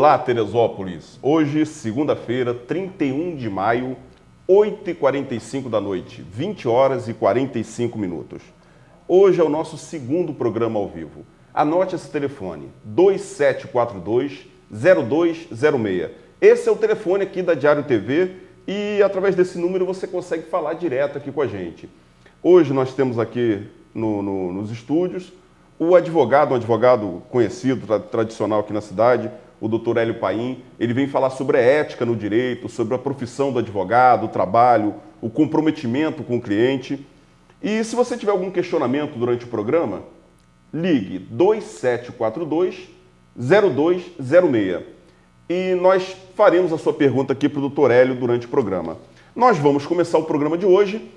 Olá, Teresópolis! Hoje, segunda-feira, 31 de maio, 8h45 da noite, 20 horas e 45 minutos. Hoje é o nosso segundo programa ao vivo. Anote esse telefone, 2742-0206. Esse é o telefone aqui da Diário TV e através desse número você consegue falar direto aqui com a gente. Hoje nós temos aqui nos estúdios um advogado conhecido, tradicional aqui na cidade, o Dr. Hélio Paim. Ele vem falar sobre a ética no direito, sobre a profissão do advogado, o trabalho, o comprometimento com o cliente. E se você tiver algum questionamento durante o programa, ligue 2742-0206 e nós faremos a sua pergunta aqui para o Dr. Hélio durante o programa. Nós vamos começar o programa de hoje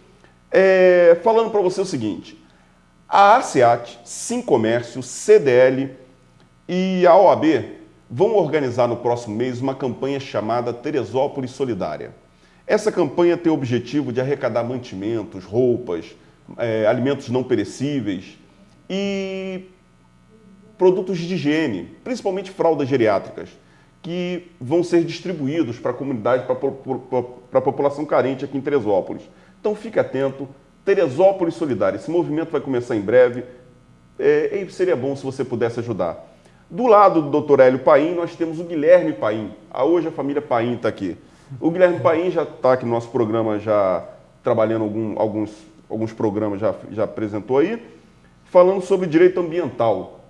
falando para você o seguinte: a ASEAT, Sincomércio, CDL e a OAB vão organizar no próximo mês uma campanha chamada Teresópolis Solidária. Essa campanha tem o objetivo de arrecadar mantimentos, roupas, alimentos não perecíveis e produtos de higiene, principalmente fraldas geriátricas, que vão ser distribuídos para a comunidade, para a população carente aqui em Teresópolis. Então fique atento, Teresópolis Solidária. Esse movimento vai começar em breve e seria bom se você pudesse ajudar. Do lado do Dr. Hélio Paim, nós temos o Guilherme Paim. Hoje a família Paim está aqui. O Guilherme Paim já está aqui no nosso programa, já trabalhando alguns programas, já apresentou aí, falando sobre direito ambiental.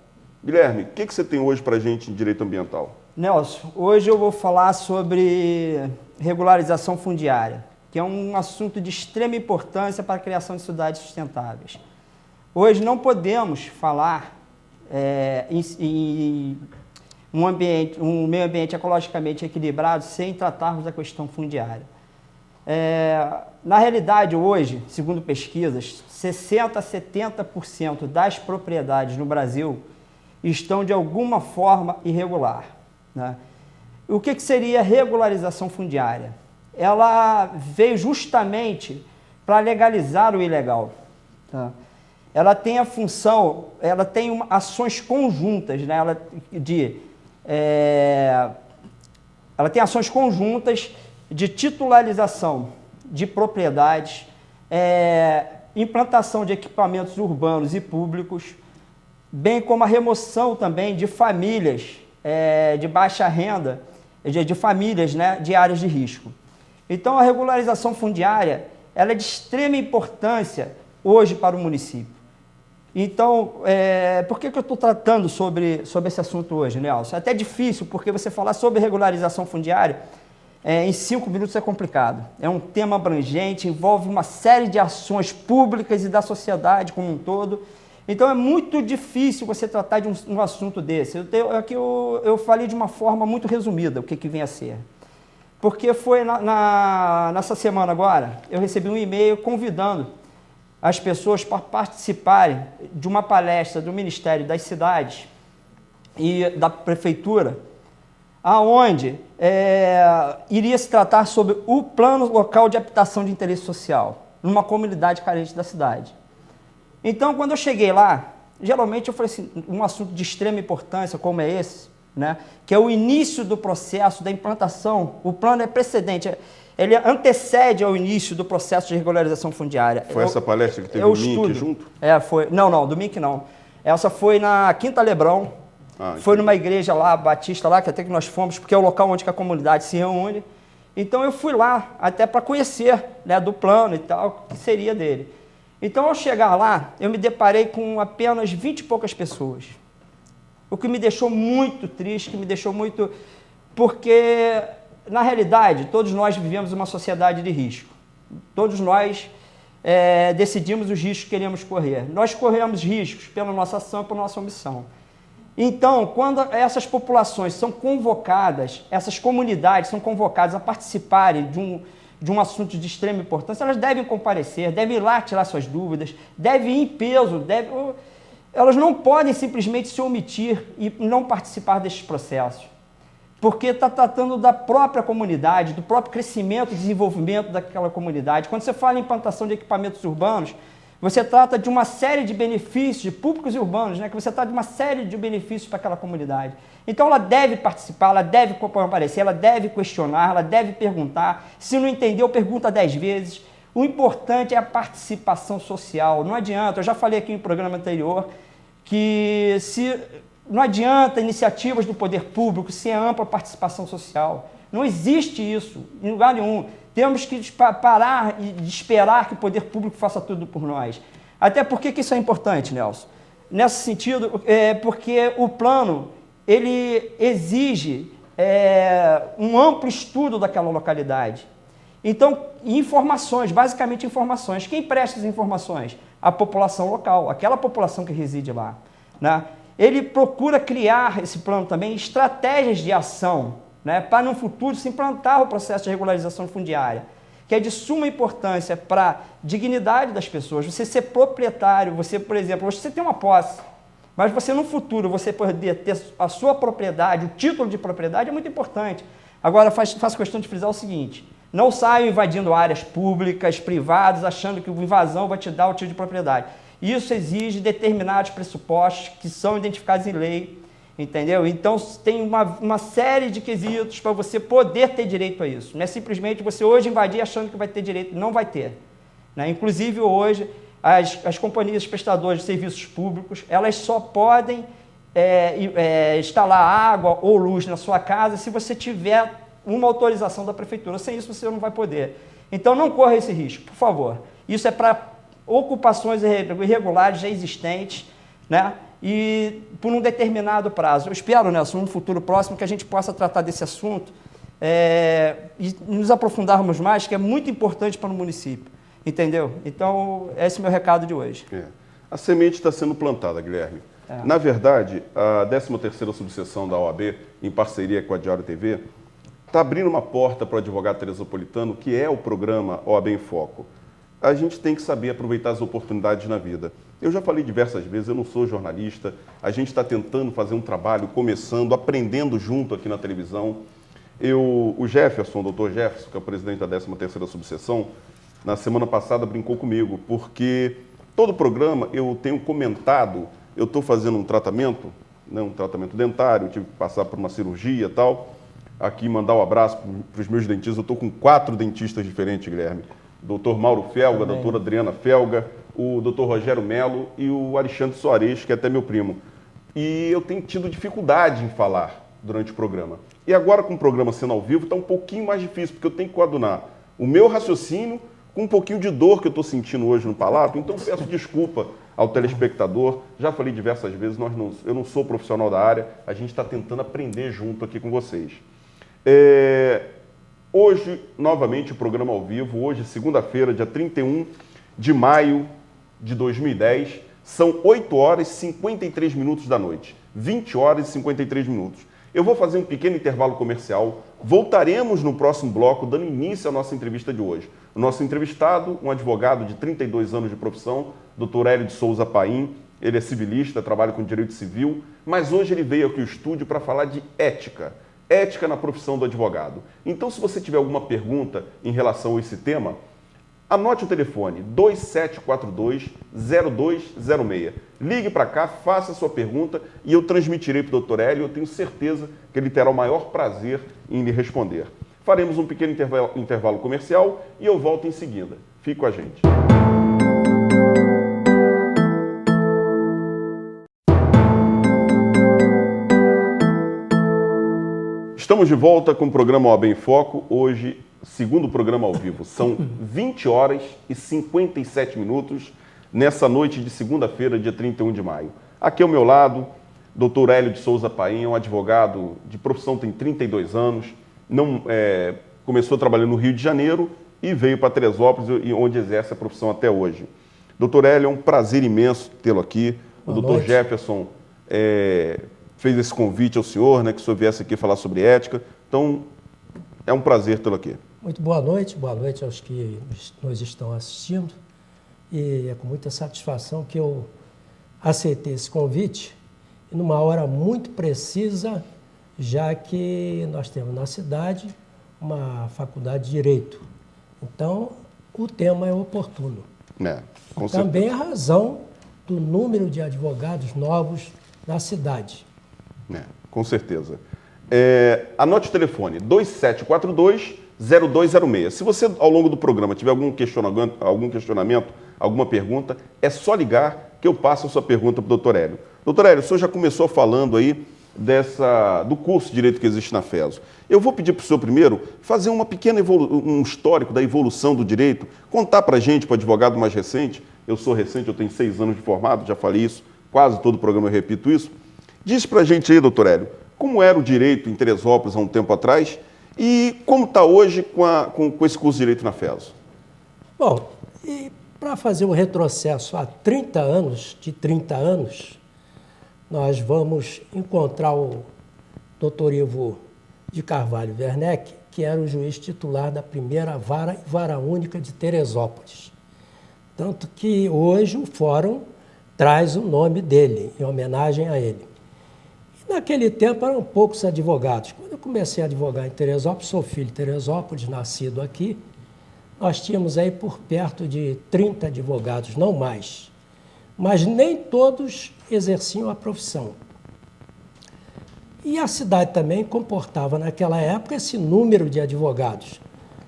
Guilherme, o que você tem hoje para a gente em direito ambiental? Nelson, hoje eu vou falar sobre regularização fundiária, que é um assunto de extrema importância para a criação de cidades sustentáveis. Hoje não podemos falar em um meio ambiente ecologicamente equilibrado sem tratarmos da questão fundiária. Na realidade, hoje, segundo pesquisas, 60% a 70% das propriedades no Brasil estão de alguma forma irregular, né? O que seria regularização fundiária? Ela veio justamente para legalizar o ilegal, tá? Ela tem a função, ela tem ações conjuntas, né? Ela tem ações conjuntas de titularização de propriedades, implantação de equipamentos urbanos e públicos, bem como a remoção também de famílias de baixa renda, de famílias, né, de áreas de risco. Então, a regularização fundiária ela é de extrema importância hoje para o município. Então, por que eu estou tratando sobre esse assunto hoje, Nelson? É até difícil, porque você falar sobre regularização fundiária em 5 minutos é complicado. É um tema abrangente, envolve uma série de ações públicas e da sociedade como um todo. Então, é muito difícil você tratar de um assunto desse. Aqui eu falei de uma forma muito resumida o que vem a ser. Porque foi nessa semana agora, eu recebi um e-mail convidando as pessoas para participarem de uma palestra do Ministério das Cidades e da Prefeitura, aonde iria se tratar sobre o plano local de habitação de interesse social, numa comunidade carente da cidade. Então, quando eu cheguei lá, geralmente eu falei assim, um assunto de extrema importância como é esse, né, que é o início do processo da implantação, o plano é precedente, ele antecede ao início do processo de regularização fundiária. Foi essa palestra que teve o MINC junto? Foi. Não, do MINC não. Essa foi na Quinta Lebrão, foi numa igreja lá, batista lá, que até que nós fomos, porque é o local onde a comunidade se reúne. Então eu fui lá, até para conhecer, né, do plano e tal, que seria dele. Então, ao chegar lá, eu me deparei com apenas 20 e poucas pessoas. O que me deixou muito triste, porque, na realidade, todos nós vivemos uma sociedade de risco. Todos nós decidimos os riscos que queremos correr. Nós corremos riscos pela nossa ação e pela nossa omissão. Então, quando essas populações são convocadas, essas comunidades são convocadas a participarem de um assunto de extrema importância, elas devem comparecer, devem ir lá tirar suas dúvidas, devem ir em peso, elas não podem simplesmente se omitir e não participar desses processos, porque está tratando da própria comunidade, do próprio crescimento e desenvolvimento daquela comunidade. Quando você fala em implantação de equipamentos urbanos, você trata de uma série de benefícios públicos e urbanos, né? Que você trata de uma série de benefícios para aquela comunidade. Então ela deve participar, ela deve comparecer, ela deve questionar, ela deve perguntar. Se não entendeu, pergunta 10 vezes. O importante é a participação social. Não adianta, eu já falei aqui no programa anterior, que não adianta iniciativas do poder público sem ampla participação social. Não existe isso em lugar nenhum. Temos que parar de esperar que o poder público faça tudo por nós. Até porque que isso é importante, Nelson? Nesse sentido, porque o plano ele exige um amplo estudo daquela localidade. Então, informações, basicamente informações. Quem presta as informações? A população local, aquela população que reside lá, né? Ele procura criar, esse plano também, estratégias de ação, né, para no futuro se implantar o processo de regularização fundiária, que é de suma importância para a dignidade das pessoas. Você ser proprietário, você, por exemplo, você tem uma posse, mas você no futuro, você poder ter a sua propriedade, o título de propriedade é muito importante. Agora, faço questão de frisar o seguinte: não saiam invadindo áreas públicas, privadas, achando que a invasão vai te dar o título de propriedade. Isso exige determinados pressupostos que são identificados em lei, entendeu? Então, tem uma série de quesitos para você poder ter direito a isso. Não é simplesmente você hoje invadir achando que vai ter direito, não vai ter, né? Inclusive, hoje, as companhias prestadoras de serviços públicos, elas só podem instalar água ou luz na sua casa se você tiver uma autorização da prefeitura. Sem isso, você não vai poder. Então, não corra esse risco, por favor. Isso é para ocupações irregulares já existentes, né? E por um determinado prazo. Eu espero, Nelson, num futuro próximo, que a gente possa tratar desse assunto e nos aprofundarmos mais, que é muito importante para o município, entendeu? Então, esse é o meu recado de hoje. A semente está sendo plantada, Guilherme. Na verdade, a 13ª subseção da OAB, em parceria com a Diário TV, está abrindo uma porta para o advogado teresopolitano, que é o programa OAB em Foco. A gente tem que saber aproveitar as oportunidades na vida. Eu já falei diversas vezes, eu não sou jornalista, a gente está tentando fazer um trabalho, começando, aprendendo junto aqui na televisão. O Jefferson, o doutor Jefferson, que é o presidente da 13ª subseção, na semana passada brincou comigo, porque todo programa eu tenho comentado, eu estou fazendo um tratamento, né, um tratamento dentário, eu tive que passar por uma cirurgia e tal. Aqui mandar um abraço para os meus dentistas, eu estou com 4 dentistas diferentes, Guilherme. Doutor Mauro Felga, doutora Adriana Felga, o doutor Rogério Melo e o Alexandre Soares, que é até meu primo. E eu tenho tido dificuldade em falar durante o programa. E agora, com o programa sendo ao vivo, está um pouquinho mais difícil, porque eu tenho que coadunar o meu raciocínio com um pouquinho de dor que eu estou sentindo hoje no palato. Então, peço desculpa ao telespectador. Já falei diversas vezes, eu não sou profissional da área, a gente está tentando aprender junto aqui com vocês. Hoje, novamente, o programa ao vivo, hoje, segunda-feira, dia 31 de maio de 2010, são 8 horas e 53 minutos da noite, 20 horas e 53 minutos. Eu vou fazer um pequeno intervalo comercial, voltaremos no próximo bloco, dando início à nossa entrevista de hoje. O nosso entrevistado, um advogado de 32 anos de profissão, Dr. Hélio de Souza Paim, ele é civilista, trabalha com direito civil, mas hoje ele veio aqui ao estúdio para falar de ética na profissão do advogado. Então, se você tiver alguma pergunta em relação a esse tema, anote o telefone 2742-0206. Ligue para cá, faça a sua pergunta e eu transmitirei para o Dr. Hélio. Eu tenho certeza que ele terá o maior prazer em lhe responder. Faremos um pequeno intervalo comercial e eu volto em seguida. Fique com a gente. Estamos de volta com o programa OAB em Foco, hoje, segundo programa ao vivo. São 20 horas e 57 minutos nessa noite de segunda-feira, dia 31 de maio. Aqui ao meu lado, Dr. Hélio de Souza Paim, um advogado de profissão, tem 32 anos, começou trabalhando no Rio de Janeiro e veio para Teresópolis, onde exerce a profissão até hoje. Dr. Hélio, é um prazer imenso tê-lo aqui. O Dr. Jefferson fez esse convite ao senhor, né, que o senhor viesse aqui falar sobre ética. Então, é um prazer tê-lo aqui. Muito boa noite aos que nos estão assistindo. E é com muita satisfação que eu aceitei esse convite, e numa hora muito precisa, já que nós temos na cidade uma faculdade de Direito. Então, o tema é oportuno. Com também certeza. a razão do número de advogados novos na cidade. Com certeza. Anote o telefone, 2742-0206. Se você, ao longo do programa, tiver algum questionamento, alguma pergunta, é só ligar que eu passo a sua pergunta para o doutor Hélio. Doutor Hélio, o senhor já começou falando aí do curso de Direito que existe na FESO. Eu vou pedir para o senhor primeiro fazer um histórico da evolução do direito, contar para a gente, para o advogado mais recente. Eu sou recente, eu tenho 6 anos de formado, já falei isso, quase todo programa eu repito isso. Diz para a gente aí, doutor Hélio, como era o direito em Teresópolis há um tempo atrás e como está hoje com esse curso de Direito na FESO? Bom, e para fazer um retrocesso há 30 anos, nós vamos encontrar o doutor Ivo de Carvalho Werneck, que era o juiz titular da primeira vara e vara única de Teresópolis. Tanto que hoje o fórum traz o nome dele, em homenagem a ele. E naquele tempo eram poucos advogados. Quando eu comecei a advogar em Teresópolis, sou filho de Teresópolis, nascido aqui, nós tínhamos aí por perto de 30 advogados, não mais. Mas nem todos exerciam a profissão. E a cidade também comportava, naquela época, esse número de advogados.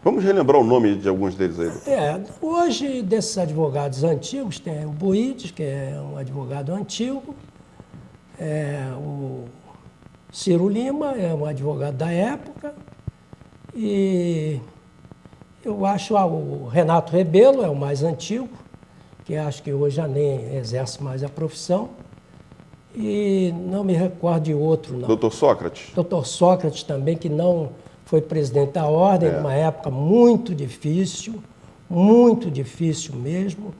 Vamos relembrar o nome de alguns deles aí. Hoje, desses advogados antigos, tem o Boides, que é um advogado antigo, o Ciro Lima é um advogado da época, e eu acho o Renato Rebelo é o mais antigo, que acho que hoje já nem exerce mais a profissão, e não me recordo de outro, não. Doutor Sócrates? Doutor Sócrates também, que não foi presidente da ordem, numa época muito difícil mesmo.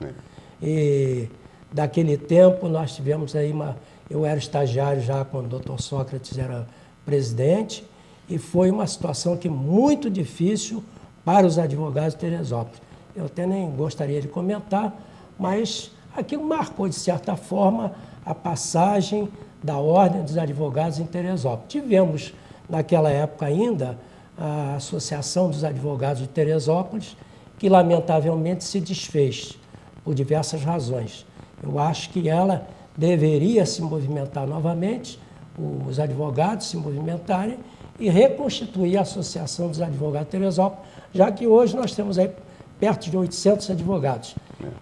E daquele tempo nós tivemos aí eu era estagiário já quando o doutor Sócrates era presidente, e foi uma situação que muito difícil para os advogados de Teresópolis. Eu até nem gostaria de comentar, mas aquilo marcou, de certa forma, a passagem da Ordem dos Advogados em Teresópolis. Tivemos, naquela época ainda, a Associação dos Advogados de Teresópolis, que lamentavelmente se desfez, por diversas razões. Eu acho que ela deveria se movimentar novamente, os advogados se movimentarem e reconstituir a Associação dos Advogados de Teresópolis, já que hoje nós temos aí perto de 800 advogados.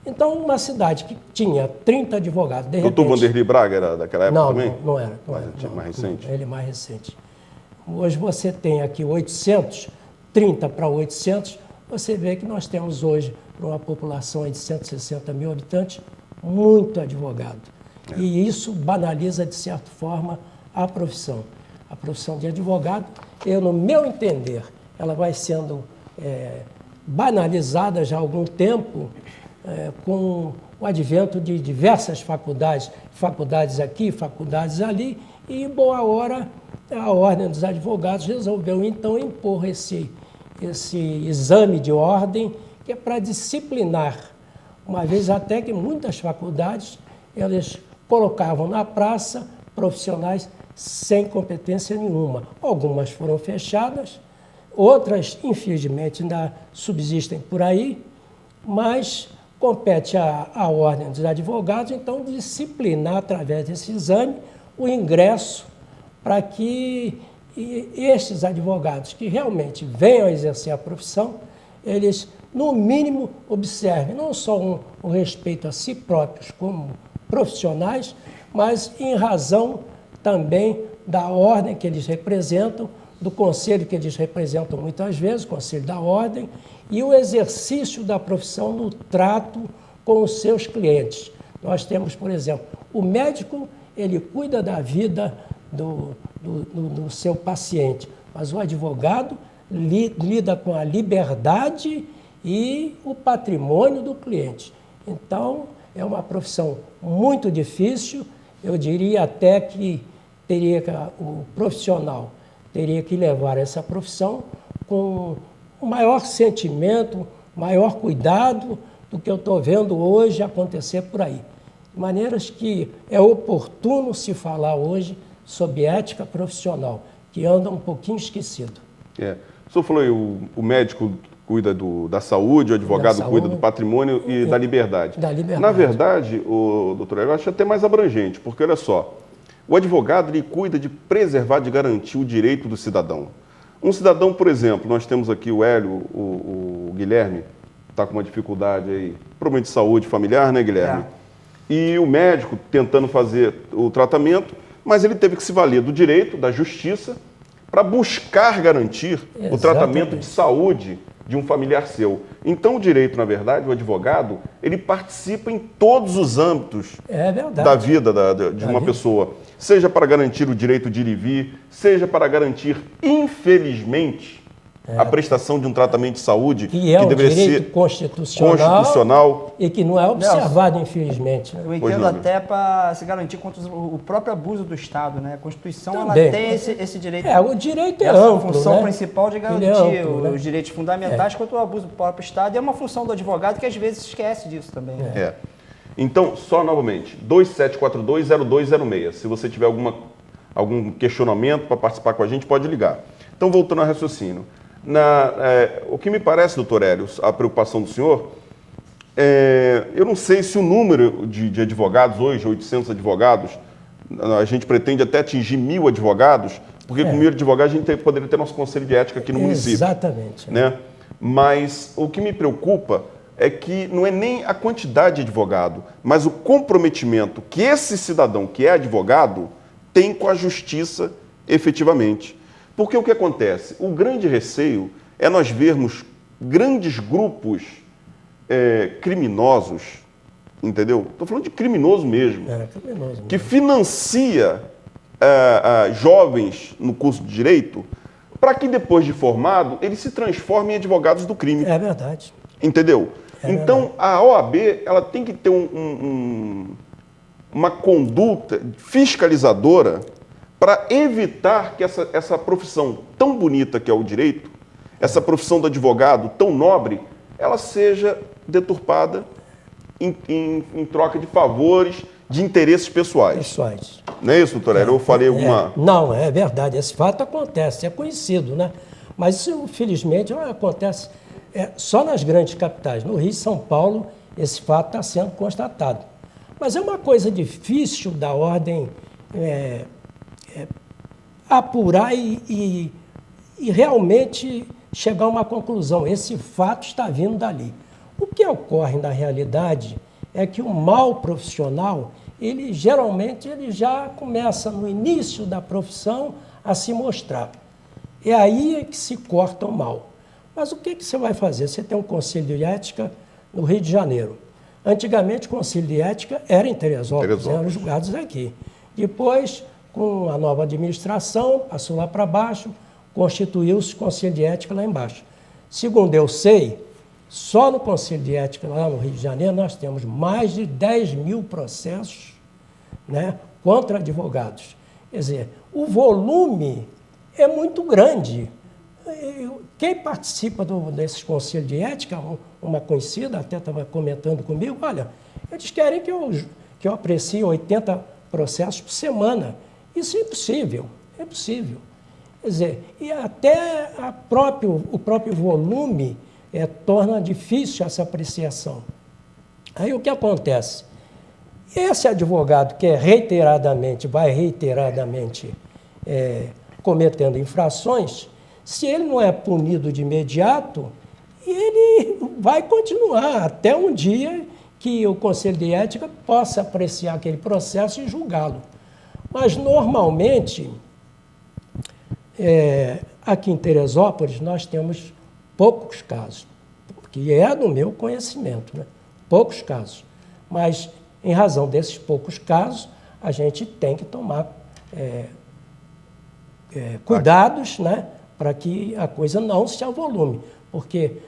Então, uma cidade que tinha 30 advogados, de repente... Doutor Vanderlei Braga era daquela época também? Não era. Mais recente? Ele é mais recente. Hoje você tem aqui 800, 30 para 800, você vê que nós temos hoje, para uma população de 160 mil habitantes, muito advogado. E isso banaliza, de certa forma, a profissão. A profissão de advogado, no meu entender, ela vai sendo banalizada já há algum tempo, com o advento de diversas faculdades aqui, faculdades ali, e em boa hora a Ordem dos Advogados resolveu então impor esse exame de ordem, que é para disciplinar, uma vez até que muitas faculdades eles colocavam na praça profissionais sem competência nenhuma. Algumas foram fechadas, outras, infelizmente, ainda subsistem por aí, mas compete à Ordem dos Advogados, então, disciplinar, através desse exame, o ingresso para que estes advogados que realmente venham a exercer a profissão, eles, no mínimo, observem não só um respeito a si próprios como profissionais, mas em razão também da ordem que eles representam, do conselho que eles representam muitas vezes, o conselho da ordem, e o exercício da profissão no trato com os seus clientes. Nós temos, por exemplo, o médico, ele cuida da vida do seu paciente, mas o advogado lida com a liberdade e o patrimônio do cliente. Então, é uma profissão muito difícil, eu diria até que o profissional teria que levar essa profissão com o maior sentimento, maior cuidado do que eu estou vendo hoje acontecer por aí. De maneiras que é oportuno se falar hoje sobre ética profissional, que anda um pouquinho esquecido. O senhor falou aí, o médico cuida da saúde, o advogado cuida do patrimônio e da liberdade. Na verdade, doutor Hélio, eu acho até mais abrangente, porque olha só, o advogado ele cuida de preservar, de garantir o direito do cidadão. Um cidadão, por exemplo, nós temos aqui o Hélio, o Guilherme, está com uma dificuldade aí, problema de saúde familiar, né, Guilherme? E o médico tentando fazer o tratamento, mas ele teve que se valer do direito, da justiça, para buscar garantir o tratamento de saúde de um familiar seu. Então, o direito, na verdade, o advogado, ele participa em todos os âmbitos da vida de uma pessoa. Seja para garantir o direito de ir e vir, seja para garantir, infelizmente, a prestação de um tratamento de saúde que deveria ser constitucional e que não é observado, infelizmente. Eu entendo até para se garantir contra o próprio abuso do Estado, né? A Constituição ela tem esse direito. O direito é amplo, a função principal de garantir os direitos fundamentais contra o abuso do próprio Estado, e é uma função do advogado que às vezes esquece disso também. Então, só novamente, 2742-0206. Se você tiver algum questionamento para participar com a gente, pode ligar. Então, voltando ao raciocínio. O que me parece, doutor Hélio, a preocupação do senhor, eu não sei se o número de advogados hoje, 800 advogados, a gente pretende até atingir 1.000 advogados, porque com 1.000 advogados a gente poderia ter nosso conselho de ética aqui no município. Exatamente. Né? Mas o que me preocupa é que não é nem a quantidade de advogado, mas o comprometimento que esse cidadão que é advogado tem com a justiça efetivamente. Porque o que acontece? O grande receio é nós vermos grandes grupos criminosos, entendeu? Estou falando de criminoso mesmo, que financia jovens no curso de Direito para que depois de formado eles se transformem em advogados do crime. É verdade. Entendeu? Então, a OAB ela tem que ter uma conduta fiscalizadora para evitar que essa profissão tão bonita que é o direito, essa profissão do advogado tão nobre, ela seja deturpada em troca de favores, de interesses pessoais. Não é isso, doutor Hélio? Eu falei alguma... Não, é verdade. Esse fato acontece, é conhecido, né? Mas isso, felizmente, não acontece só nas grandes capitais. No Rio e São Paulo, esse fato está sendo constatado. Mas é uma coisa difícil da ordem apurar e realmente chegar a uma conclusão. Esse fato está vindo dali. O que ocorre na realidade é que o mal profissional, geralmente já começa no início da profissão a se mostrar. É aí que se corta o mal. Mas o que você vai fazer? Você tem um conselho de ética no Rio de Janeiro. Antigamente, o conselho de ética era em Teresópolis. Eram julgados aqui. Depois, com a nova administração, passou lá para baixo, constituiu-se o conselho de ética lá embaixo. Segundo eu sei, só no conselho de ética lá no Rio de Janeiro nós temos mais de 10.000 processos, né, contra advogados. Quer dizer, o volume é muito grande. Quem participa desses conselhos de ética, uma conhecida até estava comentando comigo, olha, eles querem que eu aprecie 80 processos por semana. Isso é impossível, é impossível. Quer dizer, e até o próprio volume torna difícil essa apreciação. Aí o que acontece? Esse advogado que vai reiteradamente cometendo infrações, se ele não é punido de imediato, ele vai continuar até um dia que o Conselho de Ética possa apreciar aquele processo e julgá-lo. Mas, normalmente, aqui em Teresópolis, nós temos poucos casos, que é do meu conhecimento, né? Poucos casos. Mas, em razão desses poucos casos, a gente tem que tomar cuidados, né, para que a coisa não se avolume, porque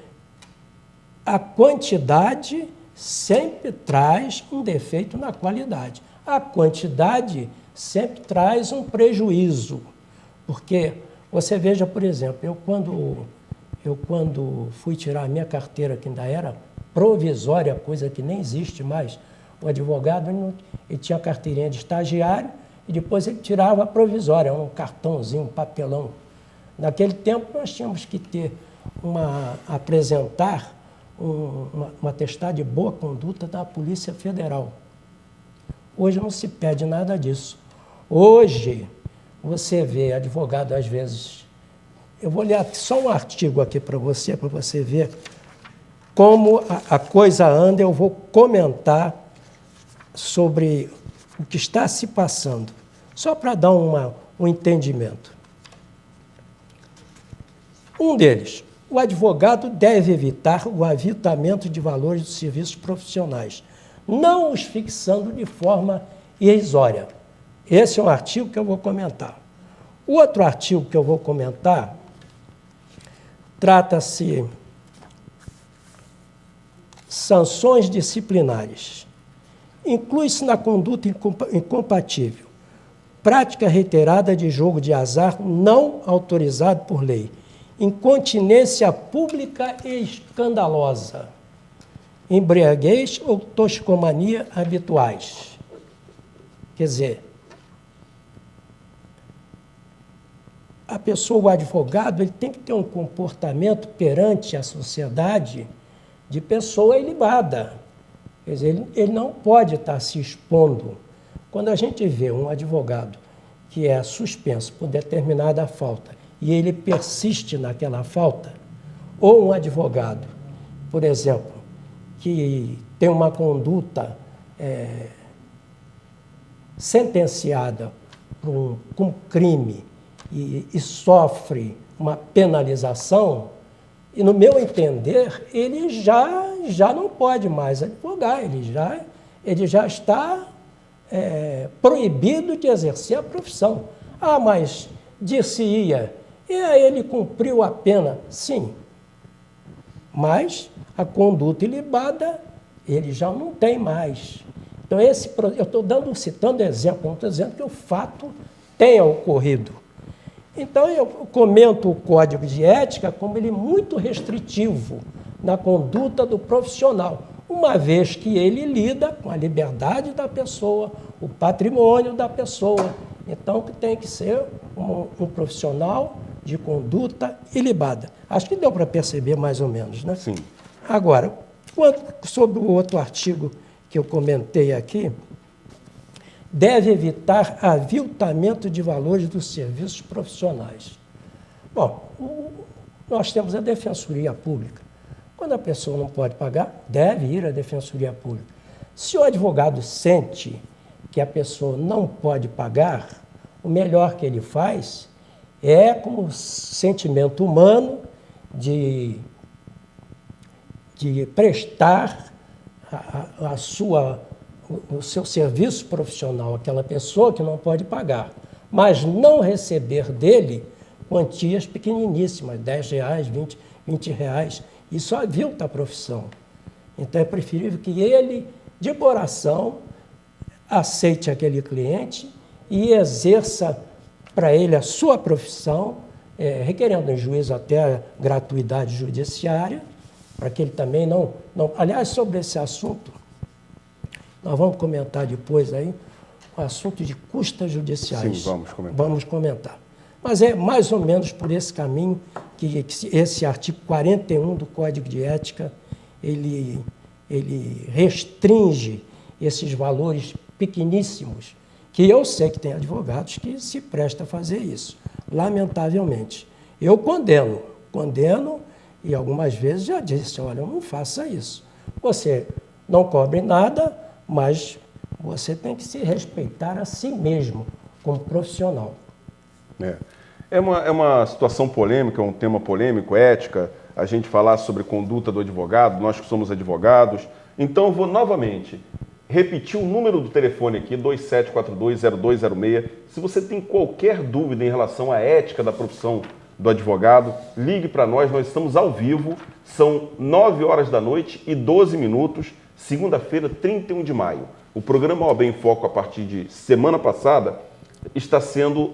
a quantidade sempre traz um defeito na qualidade. A quantidade sempre traz um prejuízo, porque você veja, por exemplo, eu quando fui tirar a minha carteira, que ainda era provisória, coisa que nem existe mais, o advogado ele tinha a carteirinha de estagiário e depois ele tirava a provisória, um cartãozinho, um papelão. Naquele tempo nós tínhamos que ter apresentar um atestado de boa conduta da Polícia Federal. Hoje não se pede nada disso. Hoje, você vê advogado, às vezes... Eu vou ler só um artigo aqui para você ver como a coisa anda. Eu vou comentar sobre o que está se passando, só para dar um entendimento. Um deles, o advogado deve evitar o aviltamento de valores dos serviços profissionais, não os fixando de forma irrisória. Esse é um artigo que eu vou comentar. O outro artigo que eu vou comentar trata-se sanções disciplinares. Inclui-se na conduta incompatível prática reiterada de jogo de azar não autorizado por lei, incontinência pública e escandalosa, embriaguez ou toxicomania habituais. Quer dizer, a pessoa, o advogado, ele tem que ter um comportamento perante a sociedade de pessoa ilibada. Quer dizer, ele não pode estar se expondo. Quando a gente vê um advogado que é suspenso por determinada falta e ele persiste naquela falta, ou um advogado, por exemplo, que tem uma conduta sentenciada por um crime e sofre uma penalização, e no meu entender, ele já não pode mais advogar, ele já está proibido de exercer a profissão. Ah, mas dir-se-ia, e aí ele cumpriu a pena? Sim, mas a conduta ilibada ele já não tem mais. Então, eu estou citando exemplo, não estou dizendo que o fato tenha ocorrido. Então, eu comento o Código de Ética como ele é muito restritivo na conduta do profissional, uma vez que ele lida com a liberdade da pessoa, o patrimônio da pessoa. Então, tem que ser um profissional de conduta ilibada. Acho que deu para perceber mais ou menos, né? Sim. Agora, sobre o outro artigo que eu comentei aqui, deve evitar aviltamento de valores dos serviços profissionais. Bom, nós temos a Defensoria Pública. Quando a pessoa não pode pagar, deve ir à Defensoria Pública. Se o advogado sente que a pessoa não pode pagar, o melhor que ele faz é, como sentimento humano, de prestar o seu serviço profissional àquela pessoa que não pode pagar, mas não receber dele quantias pequeniníssimas, R$10, R$20. Isso avilta a profissão. Então, é preferível que ele, de coração, aceite aquele cliente e exerça para ele a sua profissão, requerendo em juízo até a gratuidade judiciária, para que ele também não... Aliás, sobre esse assunto, nós vamos comentar depois aí o assunto de custas judiciais. Sim, vamos comentar. Vamos comentar. Mas é mais ou menos por esse caminho que esse artigo 41 do Código de Ética, ele restringe esses valores pequeníssimos, que eu sei que tem advogados que se prestam a fazer isso, lamentavelmente. Eu condeno, e algumas vezes já disse, olha, não faça isso. Você não cobre nada, mas você tem que se respeitar a si mesmo, como profissional. É uma situação polêmica, um tema polêmico, ética, a gente falar sobre conduta do advogado, nós que somos advogados. Então, eu vou novamente repetir o número do telefone aqui, 2742-0206. Se você tem qualquer dúvida em relação à ética da profissão do advogado, ligue para nós estamos ao vivo, são 9h12, segunda-feira, 31 de maio. O programa OAB em Foco, a partir de semana passada, está sendo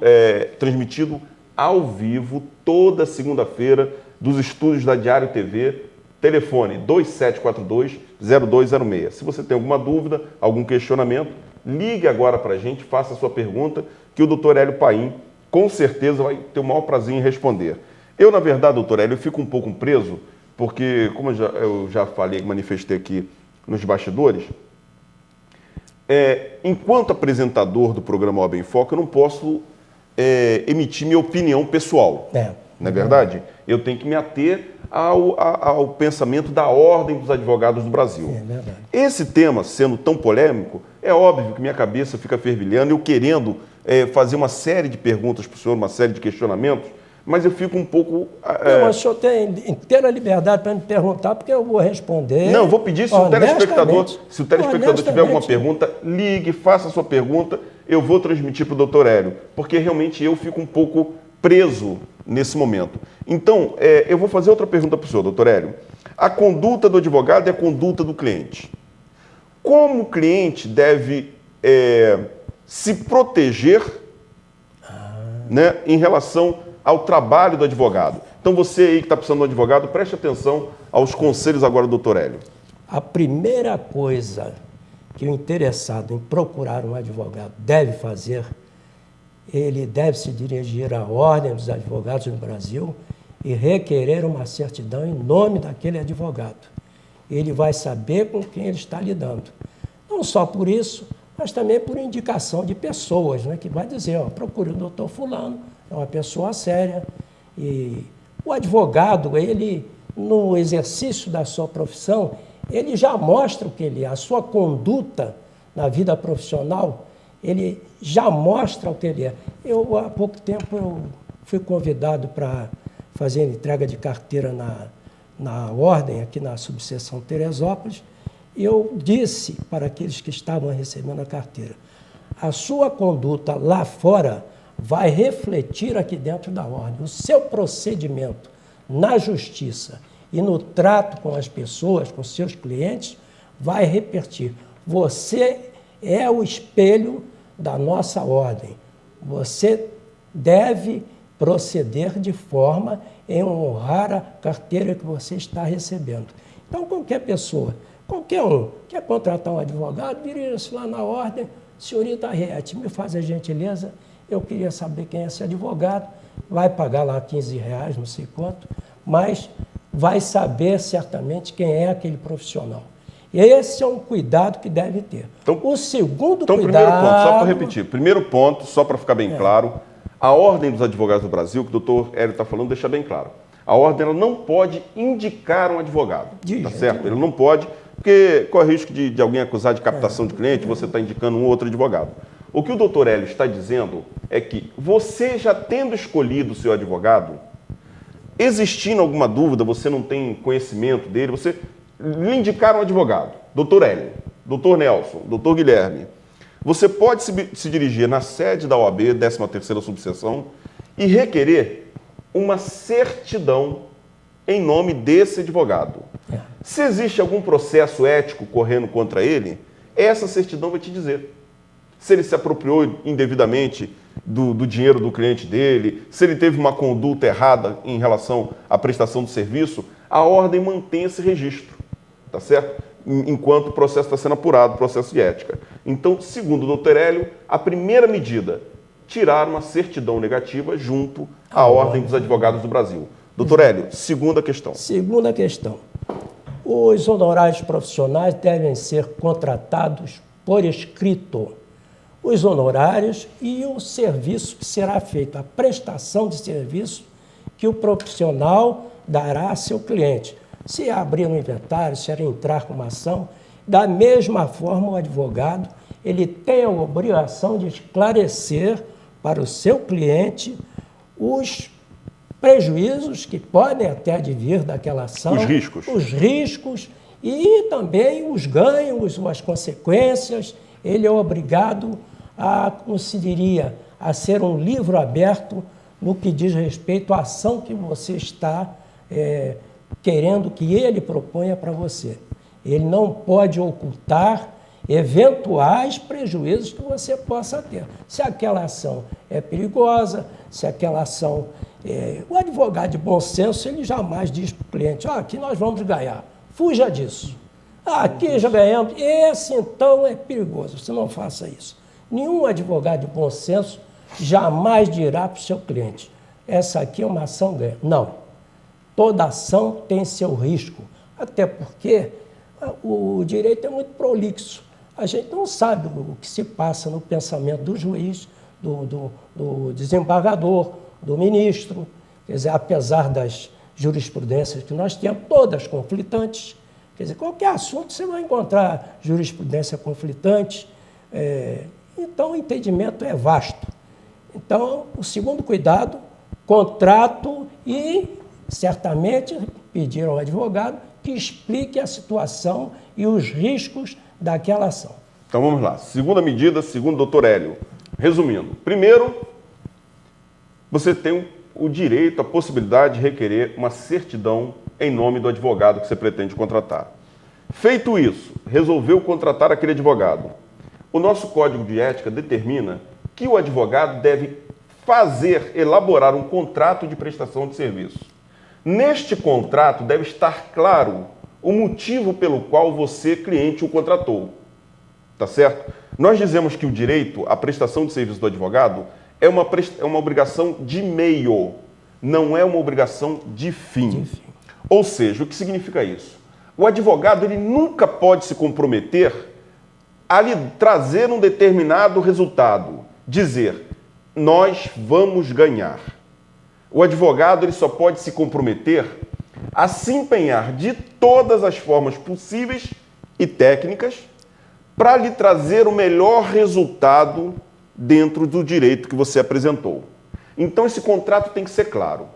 transmitido ao vivo, toda segunda-feira, dos estúdios da Diário TV, telefone 2742-0206. Se você tem alguma dúvida, algum questionamento, ligue agora para a gente, faça a sua pergunta, que o doutor Hélio Paim, com certeza, vai ter o maior prazer em responder. Eu, na verdade, doutor Hélio, eu fico um pouco preso, porque, como eu já falei, manifestei aqui nos bastidores, enquanto apresentador do programa OAB em Foco, eu não posso emitir minha opinião pessoal. Não é verdade? Eu tenho que me ater ao pensamento da Ordem dos Advogados do Brasil. É verdade. Esse tema, sendo tão polêmico, é óbvio que minha cabeça fica fervilhando, eu querendo fazer uma série de perguntas para o senhor, uma série de questionamentos, mas eu fico um pouco... Mas o senhor tem inteira liberdade para me perguntar, porque eu vou responder. Não, eu vou pedir, se o telespectador tiver alguma pergunta, ligue, faça a sua pergunta, eu vou transmitir para o doutor Hélio, porque realmente eu fico um pouco preso nesse momento. Então, eu vou fazer outra pergunta para o senhor, doutor Hélio. A conduta do advogado é a conduta do cliente. Como o cliente deve se proteger né, em relação ao trabalho do advogado? Então, você aí que está precisando de um advogado, preste atenção aos conselhos agora do doutor Hélio. A primeira coisa que o interessado em procurar um advogado deve fazer, ele deve se dirigir à Ordem dos Advogados do Brasil e requerer uma certidão em nome daquele advogado. Ele vai saber com quem ele está lidando. Não só por isso, mas também por indicação de pessoas, né, que vai dizer, ó, procure o doutor fulano, é uma pessoa séria. E o advogado, ele, no exercício da sua profissão, ele já mostra o que ele é, a sua conduta na vida profissional, ele já mostra o que ele é. Há pouco tempo, eu fui convidado para fazer entrega de carteira na Ordem, aqui na subseção Teresópolis, e eu disse para aqueles que estavam recebendo a carteira, a sua conduta lá fora vai refletir aqui dentro da Ordem. O seu procedimento na justiça e no trato com as pessoas, com seus clientes, vai repetir. Você é o espelho da nossa Ordem. Você deve proceder de forma em honrar a carteira que você está recebendo. Então, qualquer pessoa, qualquer um, quer contratar um advogado, dirija-se lá na Ordem, senhorita Arriete, me faz a gentileza, eu queria saber quem é esse advogado, vai pagar lá R$15, não sei quanto, mas vai saber certamente quem é aquele profissional. E esse é um cuidado que deve ter. Então, o segundo cuidado... primeiro ponto, só para repetir, primeiro ponto, só para ficar bem claro, a Ordem dos Advogados do Brasil, que o doutor Hélio está falando, deixa bem claro. A Ordem ela não pode indicar um advogado, tá certo? Ele não pode, porque corre risco de alguém acusar de captação de cliente, você está indicando um outro advogado. O que o doutor Hélio está dizendo é que você já tendo escolhido o seu advogado, existindo alguma dúvida, você não tem conhecimento dele, você lhe indicar um advogado, doutor Hélio, doutor Nelson, doutor Guilherme, você pode se dirigir na sede da OAB, 13ª subseção, e requerer uma certidão em nome desse advogado. Se existe algum processo ético correndo contra ele, essa certidão vai te dizer. Se ele se apropriou indevidamente do dinheiro do cliente dele, se ele teve uma conduta errada em relação à prestação do serviço, a Ordem mantém esse registro, tá certo? Enquanto o processo está sendo apurado, o processo de ética. Então, segundo o doutor Hélio, a primeira medida, tirar uma certidão negativa junto à Ordem dos Advogados do Brasil. Doutor Hélio, segunda questão. Segunda questão. Os honorários profissionais devem ser contratados por escrito. Os honorários e o serviço que será feito, a prestação de serviço que o profissional dará a seu cliente. Se abrir um inventário, se entrar com uma ação, da mesma forma o advogado, ele tem a obrigação de esclarecer para o seu cliente os prejuízos que podem até advir daquela ação. Os riscos e também os ganhos, as consequências. Ele é obrigado a, como se diria, a ser um livro aberto no que diz respeito à ação que você está querendo que ele proponha para você. Ele não pode ocultar eventuais prejuízos que você possa ter. Se aquela ação é perigosa, se aquela ação... o advogado de bom senso, ele jamais diz para o cliente, aqui nós vamos ganhar, fuja disso. Aqui já ganhamos, esse então é perigoso, você não faça isso. Nenhum advogado de bom senso jamais dirá para o seu cliente, essa aqui é uma ação ganha. Não. Toda ação tem seu risco. Até porque o direito é muito prolixo. A gente não sabe o que se passa no pensamento do juiz, do desembargador, do ministro. Quer dizer, apesar das jurisprudências que nós temos, todas conflitantes. Quer dizer, qualquer assunto você vai encontrar jurisprudência conflitante. Então, o entendimento é vasto. Então, o segundo cuidado, contrato e, certamente, pedir ao advogado que explique a situação e os riscos daquela ação. Então, vamos lá. Segunda medida, segundo o doutor Hélio. Resumindo, primeiro, você tem o direito, a possibilidade de requerer uma certidão em nome do advogado que você pretende contratar. Feito isso, resolveu contratar aquele advogado. O nosso Código de Ética determina que o advogado deve elaborar um contrato de prestação de serviço. Neste contrato deve estar claro o motivo pelo qual você, cliente, o contratou. Tá certo? Nós dizemos que o direito à prestação de serviço do advogado é uma obrigação de meio, não é uma obrigação de fim. Ou seja, o que significa isso? O advogado ele nunca pode se comprometer a lhe trazer um determinado resultado, dizer, nós vamos ganhar. O advogado ele só pode se comprometer a se empenhar de todas as formas possíveis e técnicas para lhe trazer o melhor resultado dentro do direito que você apresentou. Então esse contrato tem que ser claro.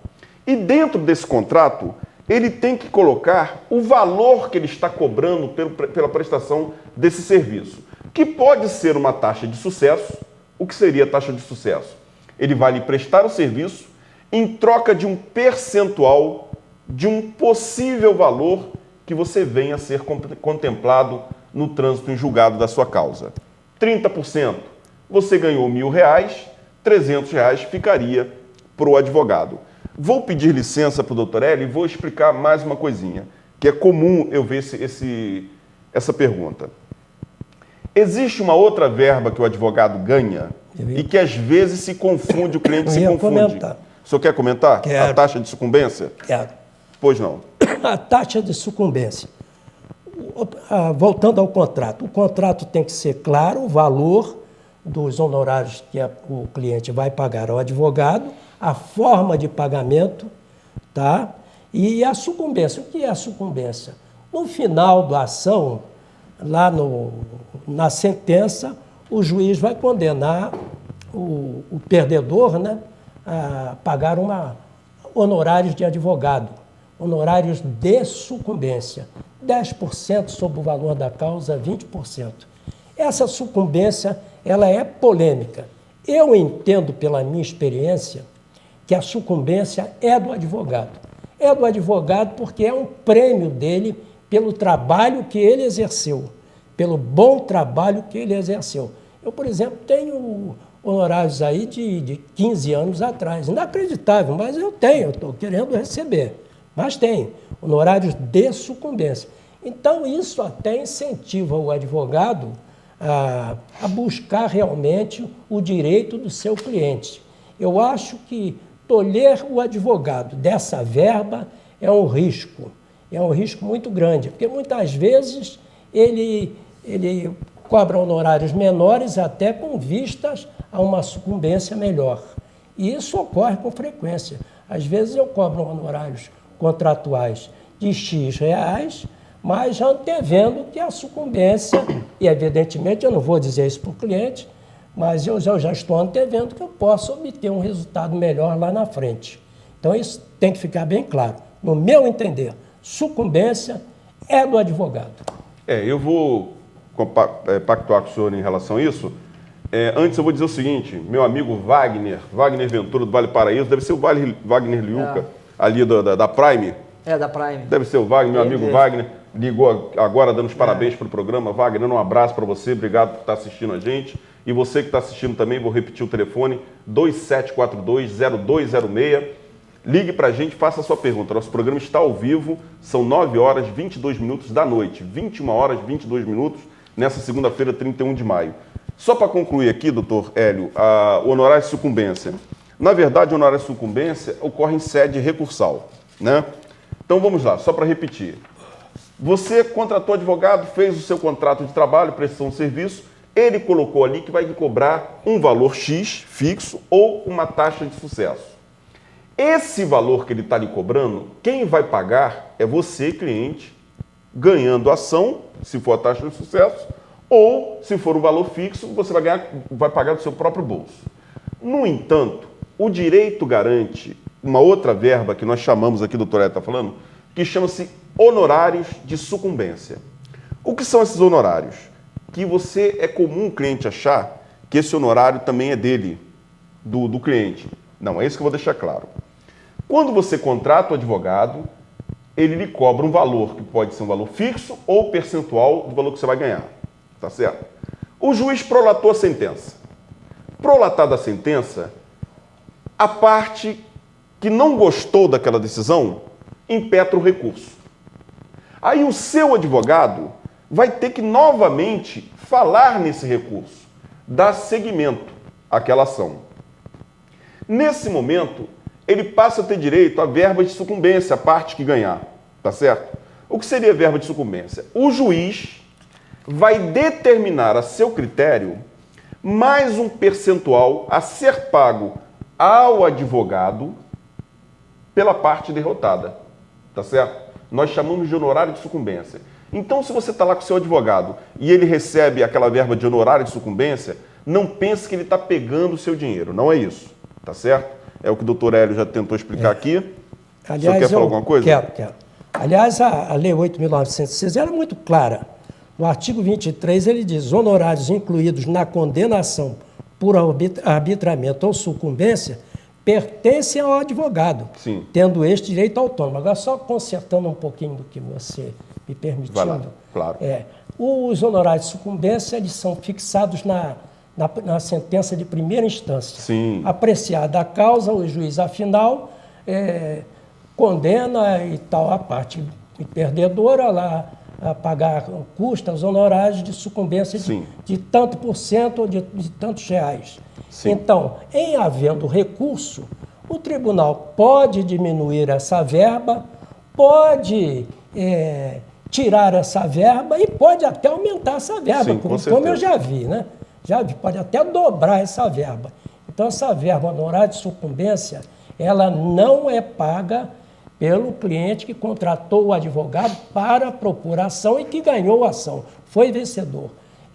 E dentro desse contrato, ele tem que colocar o valor que ele está cobrando pela prestação desse serviço, que pode ser uma taxa de sucesso. O que seria a taxa de sucesso? Ele vai lhe prestar o serviço em troca de um percentual de um possível valor que você venha a ser contemplado no trânsito em julgado da sua causa. 30%. Você ganhou R$1.000, R$300 ficaria para o advogado. Vou pedir licença para o doutor Hélio e vou explicar mais uma coisinha, que é comum eu ver essa pergunta. Existe uma outra verba que o advogado ganha e que às vezes se confunde, o cliente se confunde. Comentar. O senhor quer comentar? Quero. A taxa de sucumbência? Quero. Pois não. A taxa de sucumbência. Voltando ao contrato. O contrato tem que ser claro, o valor dos honorários que o cliente vai pagar ao advogado, a forma de pagamento, tá? E a sucumbência. O que é a sucumbência? No final da ação, lá na sentença, o juiz vai condenar o perdedor, né, a pagar honorários de advogado, honorários de sucumbência, 10% sobre o valor da causa, 20%. Essa sucumbência, ela é polêmica. Eu entendo, pela minha experiência, que a sucumbência é do advogado. É do advogado porque é um prêmio dele pelo trabalho que ele exerceu, pelo bom trabalho que ele exerceu. Eu, por exemplo, tenho honorários aí de 15 anos atrás. Inacreditável, mas eu estou querendo receber. Mas tenho honorários de sucumbência. Então, isso até incentiva o advogado a buscar realmente o direito do seu cliente. Eu acho que tolher o advogado dessa verba é um risco muito grande, porque muitas vezes ele cobra honorários menores até com vistas a uma sucumbência melhor. E isso ocorre com frequência. Às vezes eu cobro honorários contratuais de X reais, mas antevendo que a sucumbência, e evidentemente eu não vou dizer isso para o cliente, mas eu já estou antevendo que eu posso obter um resultado melhor lá na frente. Então isso tem que ficar bem claro. No meu entender, sucumbência é do advogado. Eu vou pactuar com o senhor em relação a isso. Antes eu vou dizer o seguinte, meu amigo Wagner Ventura do Vale Paraíso, deve ser o Wagner Liuca, ali da Prime. Da Prime. Deve ser o Wagner, meu amigo Wagner, ligou agora dando os parabéns para o programa. Wagner, um abraço para você, obrigado por estar assistindo a gente. E você que está assistindo também, vou repetir o telefone, 2742-0206. Ligue para a gente, faça a sua pergunta. Nosso programa está ao vivo, são 9 horas e 22 minutos da noite, 21 horas e 22 minutos, nessa segunda-feira, 31 de maio. Só para concluir aqui, doutor Hélio, o honorário de sucumbência. Na verdade, o honorário de sucumbência ocorre em sede recursal, né? Então vamos lá, só para repetir. Você contratou advogado, fez o seu contrato de trabalho, prestação de serviço, ele colocou ali que vai lhe cobrar um valor X fixo ou uma taxa de sucesso. Esse valor que ele está lhe cobrando, quem vai pagar é você, cliente, ganhando ação, se for a taxa de sucesso, ou, se for o valor fixo, você vai pagar do seu próprio bolso. No entanto, o direito garante uma outra verba que nós chamamos aqui, o doutor Ed está falando, que chama-se honorários de sucumbência. O que são esses honorários? Que é comum o cliente achar que esse honorário também é dele, do cliente. Não, é isso que eu vou deixar claro. Quando você contrata o advogado, ele lhe cobra um valor, que pode ser um valor fixo ou percentual do valor que você vai ganhar. Tá certo? O juiz prolatou a sentença. Prolatada a sentença, a parte que não gostou daquela decisão impetra o recurso. Aí o seu advogado vai ter que novamente falar nesse recurso, dar seguimento àquela ação. Nesse momento, ele passa a ter direito à verba de sucumbência, a parte que ganhar, tá certo? O que seria a verba de sucumbência? O juiz vai determinar a seu critério mais um percentual a ser pago ao advogado pela parte derrotada, tá certo? Nós chamamos de honorário de sucumbência. Então, se você está lá com o seu advogado e ele recebe aquela verba de honorário de sucumbência, não pense que ele está pegando o seu dinheiro, não é isso, tá certo? É o que o doutor Hélio já tentou explicar aqui. Aliás, o senhor quer falar alguma coisa? Quero. Aliás, a Lei 8.906 era muito clara. No artigo 23, ele diz: honorários incluídos na condenação por arbitramento ou sucumbência pertencem ao advogado, Sim. tendo este direito autônomo. Agora, só consertando um pouquinho do que você me permitindo. Vai lá, claro. Os honorários de sucumbência, eles são fixados na sentença de primeira instância. Sim. Apreciada a causa, o juiz, afinal, condena e tal a parte perdedora lá a pagar custas, honorários de sucumbência de tanto por cento ou de tantos reais. Sim. Então, em havendo recurso, o tribunal pode diminuir essa verba, pode tirar essa verba e pode até aumentar essa verba, Sim, como eu já vi, né? Pode até dobrar essa verba. Então, essa verba honorária de sucumbência, ela não é paga pelo cliente que contratou o advogado para propor a ação e que ganhou a ação, foi vencedor.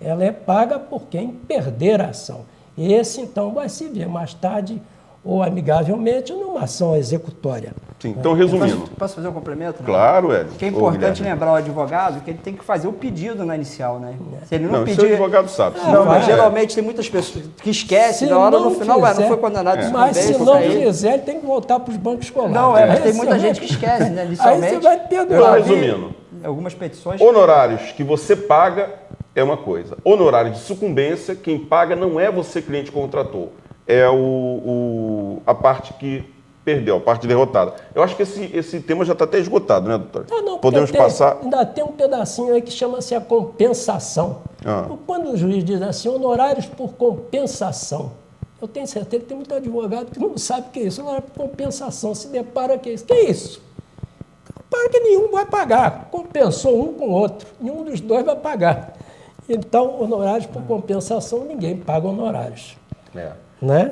Ela é paga por quem perder a ação. Esse, então, vai se ver mais tarde ou amigavelmente numa ação executória. Sim, então, resumindo. Posso fazer um complemento? Claro, Hélio. Que é importante lembrar o advogado que ele tem que fazer o pedido na inicial, né? Se ele não pedir... Seu advogado sabe. Não, mas geralmente tem muitas pessoas que esquecem na hora, no final, não foi condenado. Mas se não fizer, ele tem que voltar para os bancos escolares. Não, mas tem muita gente que esquece, né? Inicialmente. Aí você vai perdoar. Então, resumindo. Algumas petições... Honorários que você paga é uma coisa. Honorário de sucumbência, quem paga não é você, cliente que contratou. É a parte que perdeu, a parte derrotada. Eu acho que esse tema já está até esgotado, né, doutor? Não, podemos passar... Ainda tem um pedacinho aí que chama-se a compensação. Quando o juiz diz assim, honorários por compensação, eu tenho certeza que tem muito advogado que não sabe o que é isso. Honorário por compensação, se depara que é isso. Que é isso? Para que nenhum vai pagar. Compensou um com o outro. Nenhum dos dois vai pagar. Então, honorários por compensação, ninguém paga honorários. Né?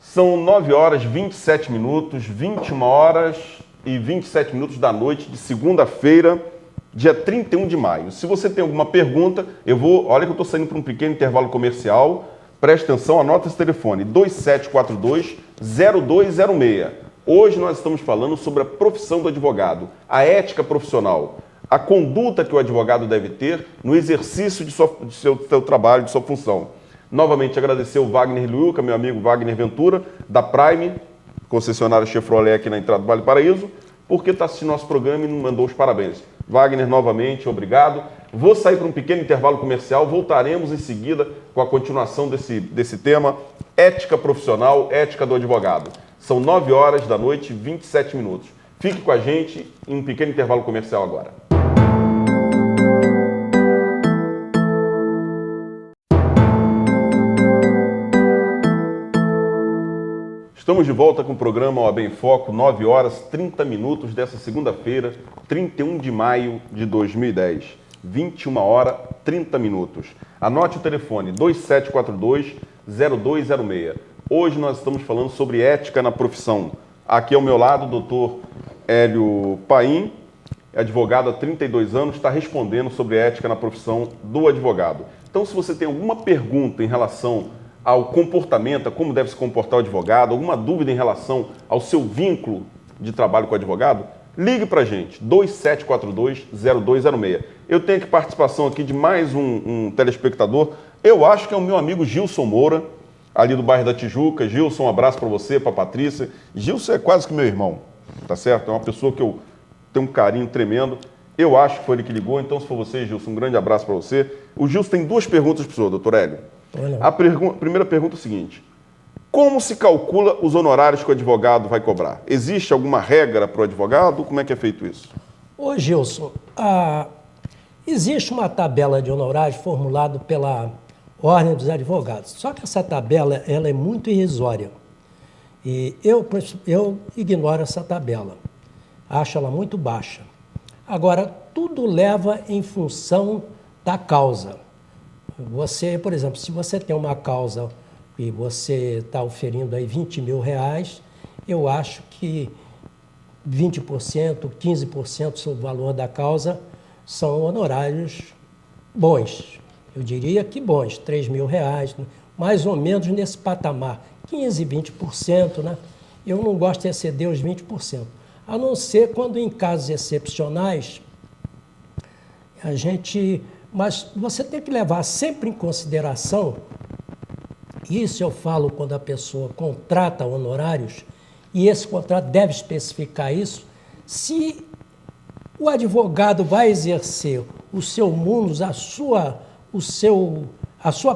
São 9 horas e 27 minutos, 21 horas e 27 minutos da noite de segunda-feira, dia 31 de maio. Se você tem alguma pergunta, olha que eu estou saindo para um pequeno intervalo comercial, preste atenção, anota esse telefone, 2742-0206. Hoje nós estamos falando sobre a profissão do advogado, a ética profissional, a conduta que o advogado deve ter no exercício do seu trabalho, de sua função. Novamente agradecer o Wagner Luca, meu amigo Wagner Ventura, da Prime, concessionária Chevrolet aqui na entrada do Vale Paraíso, porque está assistindo nosso programa e nos mandou os parabéns. Wagner, novamente, obrigado. Vou sair para um pequeno intervalo comercial, voltaremos em seguida com a continuação desse tema, ética profissional, ética do advogado. São 9 horas da noite, 27 minutos. Fique com a gente em um pequeno intervalo comercial agora. Estamos de volta com o programa OAB em Foco, 9 horas 30 minutos dessa segunda-feira, 31 de maio de 2010, 21 horas 30 minutos. Anote o telefone 2742-0206. Hoje nós estamos falando sobre ética na profissão. Aqui ao meu lado, o doutor Hélio Paim, advogado há 32 anos, está respondendo sobre ética na profissão do advogado. Então, se você tem alguma pergunta em relação ao comportamento, a como deve se comportar o advogado, alguma dúvida em relação ao seu vínculo de trabalho com o advogado, ligue para a gente, 2742-0206. Eu tenho aqui participação aqui de mais um telespectador, eu acho que é o meu amigo Gilson Moura, ali do bairro da Tijuca. Gilson, um abraço para você, para a Patrícia. Gilson é quase que meu irmão, tá certo? É uma pessoa que eu tenho um carinho tremendo. Eu acho que foi ele que ligou, então se for você, Gilson, um grande abraço para você. O Gilson tem duas perguntas para o senhor, doutor Hélio. A primeira pergunta é o seguinte: como se calcula os honorários que o advogado vai cobrar? Existe alguma regra para o advogado? Como é que é feito isso? Ô Gilson, existe uma tabela de honorários formulada pela Ordem dos Advogados, só que essa tabela ela é muito irrisória. E eu ignoro essa tabela, acho ela muito baixa. Agora, tudo leva em função da causa. Você, por exemplo, se você tem uma causa e você está oferindo aí 20 mil reais, eu acho que 20%, 15% sobre o valor da causa são honorários bons. Eu diria que bons, 3 mil reais, mais ou menos nesse patamar, 15%, 20%, né? Eu não gosto de exceder os 20%, a não ser quando em casos excepcionais, mas você tem que levar sempre em consideração, isso eu falo quando a pessoa contrata honorários, e esse contrato deve especificar isso, se o advogado vai exercer o seu munus, a sua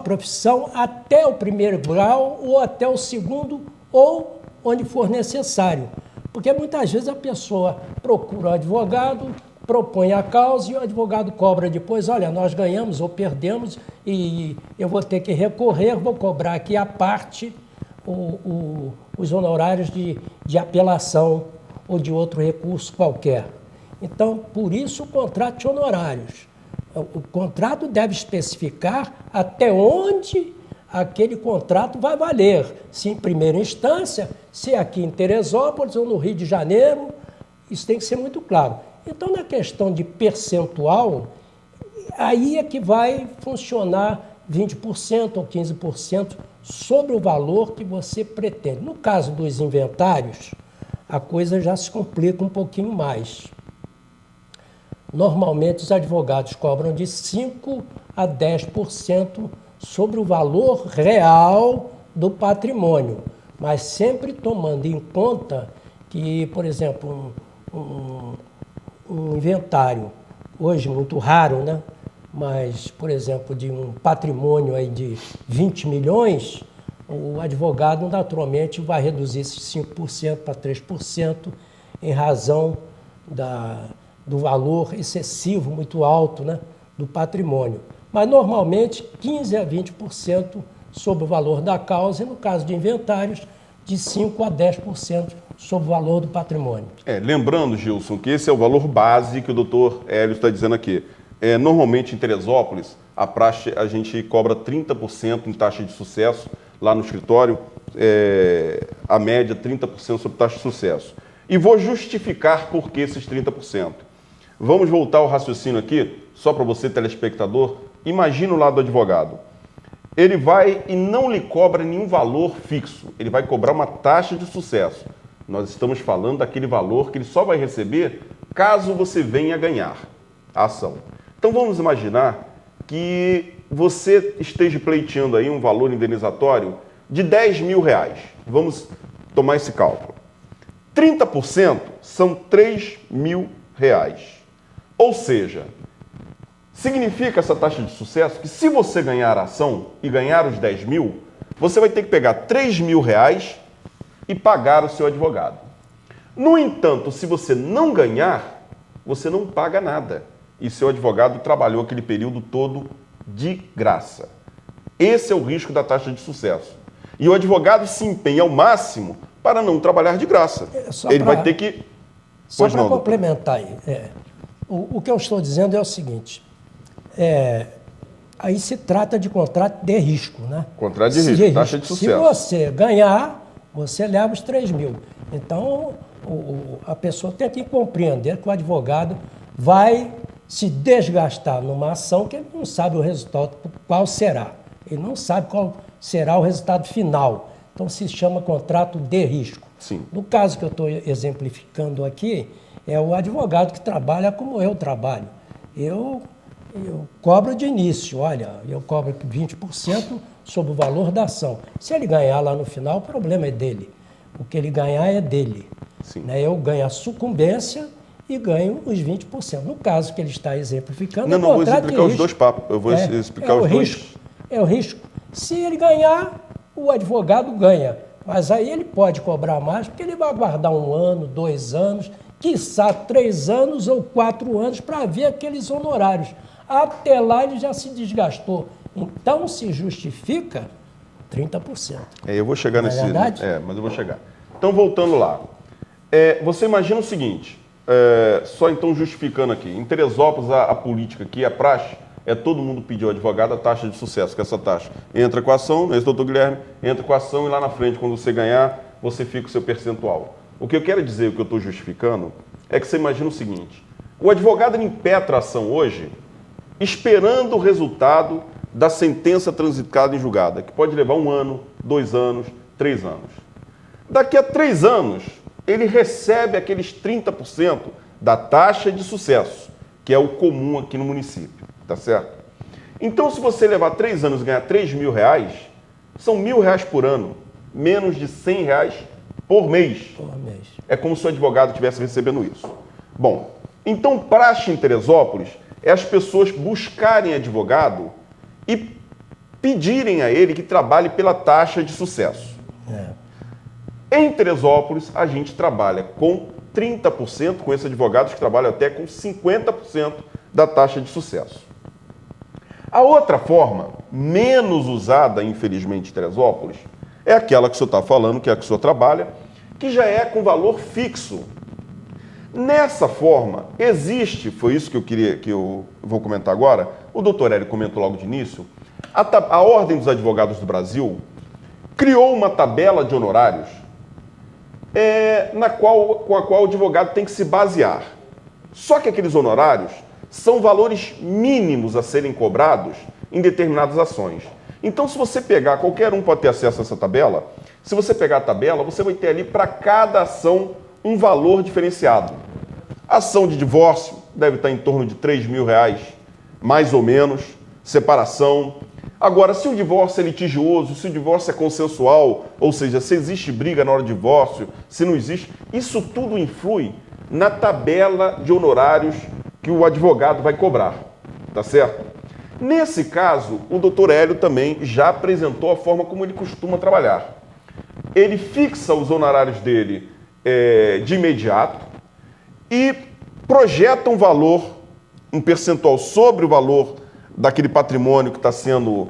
profissão até o primeiro grau ou até o segundo, ou onde for necessário. Porque muitas vezes a pessoa procura o advogado, propõe a causa e o advogado cobra depois, olha, nós ganhamos ou perdemos e eu vou ter que recorrer, vou cobrar aqui à parte os honorários de apelação ou de outro recurso qualquer. Então, por isso o contrato de honorários. O contrato deve especificar até onde aquele contrato vai valer, se em primeira instância, se aqui em Teresópolis ou no Rio de Janeiro, isso tem que ser muito claro. Então, na questão de percentual, aí é que vai funcionar 20% ou 15% sobre o valor que você pretende. No caso dos inventários, a coisa já se complica um pouquinho mais. Normalmente, os advogados cobram de 5% a 10% sobre o valor real do patrimônio, mas sempre tomando em conta que, por exemplo, um inventário, hoje muito raro, né? Mas, por exemplo, de um patrimônio aí de 20 milhões, o advogado naturalmente vai reduzir esses 5% para 3% em razão do valor excessivo, muito alto, né, do patrimônio. Mas, normalmente, 15% a 20% sobre o valor da causa e, no caso de inventários, de 5% a 10% sobre o valor do patrimônio. Lembrando, Gilson, que esse é o valor base que o doutor Hélio está dizendo aqui. Normalmente, em Teresópolis, a gente cobra 30% em taxa de sucesso lá no escritório, a média 30% sobre taxa de sucesso. E vou justificar por que esses 30%. Vamos voltar ao raciocínio aqui, só para você, telespectador. Imagina o lado do advogado. Ele vai e não lhe cobra nenhum valor fixo. Ele vai cobrar uma taxa de sucesso. Nós estamos falando daquele valor que ele só vai receber caso você venha ganhar a ação. Então vamos imaginar que você esteja pleiteando aí um valor indenizatório de 10 mil reais. Vamos tomar esse cálculo. 30% são 3 mil reais. Ou seja, significa essa taxa de sucesso que se você ganhar a ação e ganhar os 10 mil, você vai ter que pegar 3 mil reais e pagar o seu advogado. No entanto, se você não ganhar, você não paga nada. E seu advogado trabalhou aquele período todo de graça. Esse é o risco da taxa de sucesso. E o advogado se empenha ao máximo para não trabalhar de graça. Ele vai ter que... Só para complementar aí, o que eu estou dizendo é o seguinte, aí se trata de contrato de risco, né? Contrato de risco, taxa de sucesso. Se você ganhar, você leva os 3 mil. Então, a pessoa tem que compreender que o advogado vai se desgastar numa ação que ele não sabe o resultado, qual será. Ele não sabe qual será o resultado final. Então, se chama contrato de risco. Sim. No caso que eu estou exemplificando aqui, é o advogado que trabalha como eu trabalho. Eu cobro de início, olha, eu cobro 20% sobre o valor da ação. Se ele ganhar lá no final, o problema é dele. O que ele ganhar é dele. Sim. Né? Eu ganho a sucumbência e ganho os 20%. No caso que ele está exemplificando, não vou explicar os dois papos, eu vou explicar os dois. É o risco. Se ele ganhar, o advogado ganha. Mas aí ele pode cobrar mais, porque ele vai aguardar 1 ano, 2 anos, quiçá 3 anos ou 4 anos para ver aqueles honorários. Até lá ele já se desgastou. Então se justifica 30%. Eu vou chegar nesse... verdade? Mas eu vou chegar. Então, voltando lá. Você imagina o seguinte, só então justificando aqui, em Teresópolis a política aqui, a praxe, todo mundo pedir ao advogado a taxa de sucesso, que é essa taxa entra com a ação, não é isso, doutor Guilherme? Entra com a ação e lá na frente, quando você ganhar, você fica o seu percentual. O que eu quero dizer, o que eu estou justificando, é que você imagina o seguinte, o advogado ele impetra a ação hoje, esperando o resultado da sentença transitada em julgada, que pode levar 1 ano, 2 anos, 3 anos. Daqui a 3 anos, ele recebe aqueles 30% da taxa de sucesso, que é o comum aqui no município, tá certo? Então, se você levar 3 anos e ganhar 3 mil reais, são R$1.000 por ano, menos de R$100 por mês. É como se o advogado estivesse recebendo isso. Bom, então, praxe em Teresópolis é as pessoas buscarem advogado e pedirem a ele que trabalhe pela taxa de sucesso. Em Teresópolis, a gente trabalha com 30%, com esses advogados que trabalham até com 50% da taxa de sucesso. A outra forma, menos usada, infelizmente, em Teresópolis, é aquela que o senhor está falando, que é a que o senhor trabalha, que já é com valor fixo. Nessa forma, existe, foi isso que eu vou comentar agora, o doutor Hélio comentou logo de início, a Ordem dos Advogados do Brasil criou uma tabela de honorários com a qual o advogado tem que se basear. Só que aqueles honorários são valores mínimos a serem cobrados em determinadas ações. Então, se você pegar, qualquer um pode ter acesso a essa tabela, se você pegar a tabela, você vai ter ali para cada ação um valor diferenciado. A ação de divórcio deve estar em torno de R$3 mil, mais ou menos, separação. Agora, se o divórcio é litigioso, se o divórcio é consensual, ou seja, se existe briga na hora do divórcio, se não existe, isso tudo influi na tabela de honorários que o advogado vai cobrar, tá certo? Nesse caso, o doutor Hélio também já apresentou a forma como ele costuma trabalhar. Ele fixa os honorários dele de imediato e projeta um valor, um percentual sobre o valor daquele patrimônio que está sendo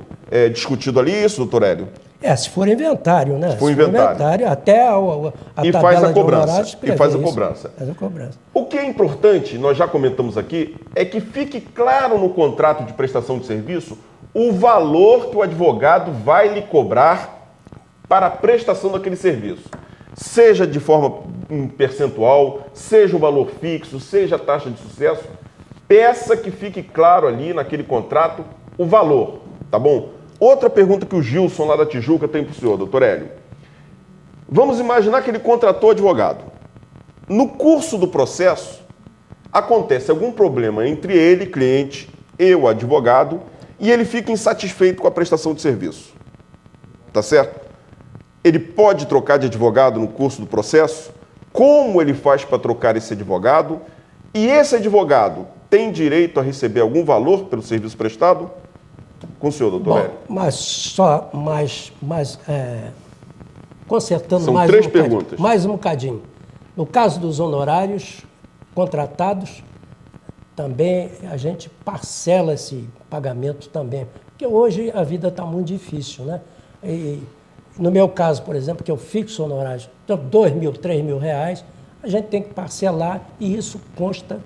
discutido ali, isso, doutor Hélio? Se for inventário, né? Se for inventário, até a e tabela faz a de cobrança. honorários E faz a isso. cobrança. Faz a cobrança. O que é importante, nós já comentamos aqui, é que fique claro no contrato de prestação de serviço o valor que o advogado vai lhe cobrar para a prestação daquele serviço. Seja de forma percentual, seja o valor fixo, seja a taxa de sucesso, peça que fique claro ali naquele contrato o valor, tá bom? Outra pergunta que o Gilson lá da Tijuca tem para o senhor, doutor Hélio. Vamos imaginar que ele contratou advogado. No curso do processo, acontece algum problema entre ele, cliente, e o advogado, e ele fica insatisfeito com a prestação de serviço. Tá certo? Ele pode trocar de advogado no curso do processo? Como ele faz para trocar esse advogado? E esse advogado tem direito a receber algum valor pelo serviço prestado? Com o senhor, doutor Hélio. Consertando São mais 3 perguntas. Mais um bocadinho. No caso dos honorários contratados, também a gente parcela esse pagamento também. Porque hoje a vida está muito difícil, né? E No meu caso, por exemplo, que eu fixo honorários, então, R$2.000, R$3.000, a gente tem que parcelar e isso consta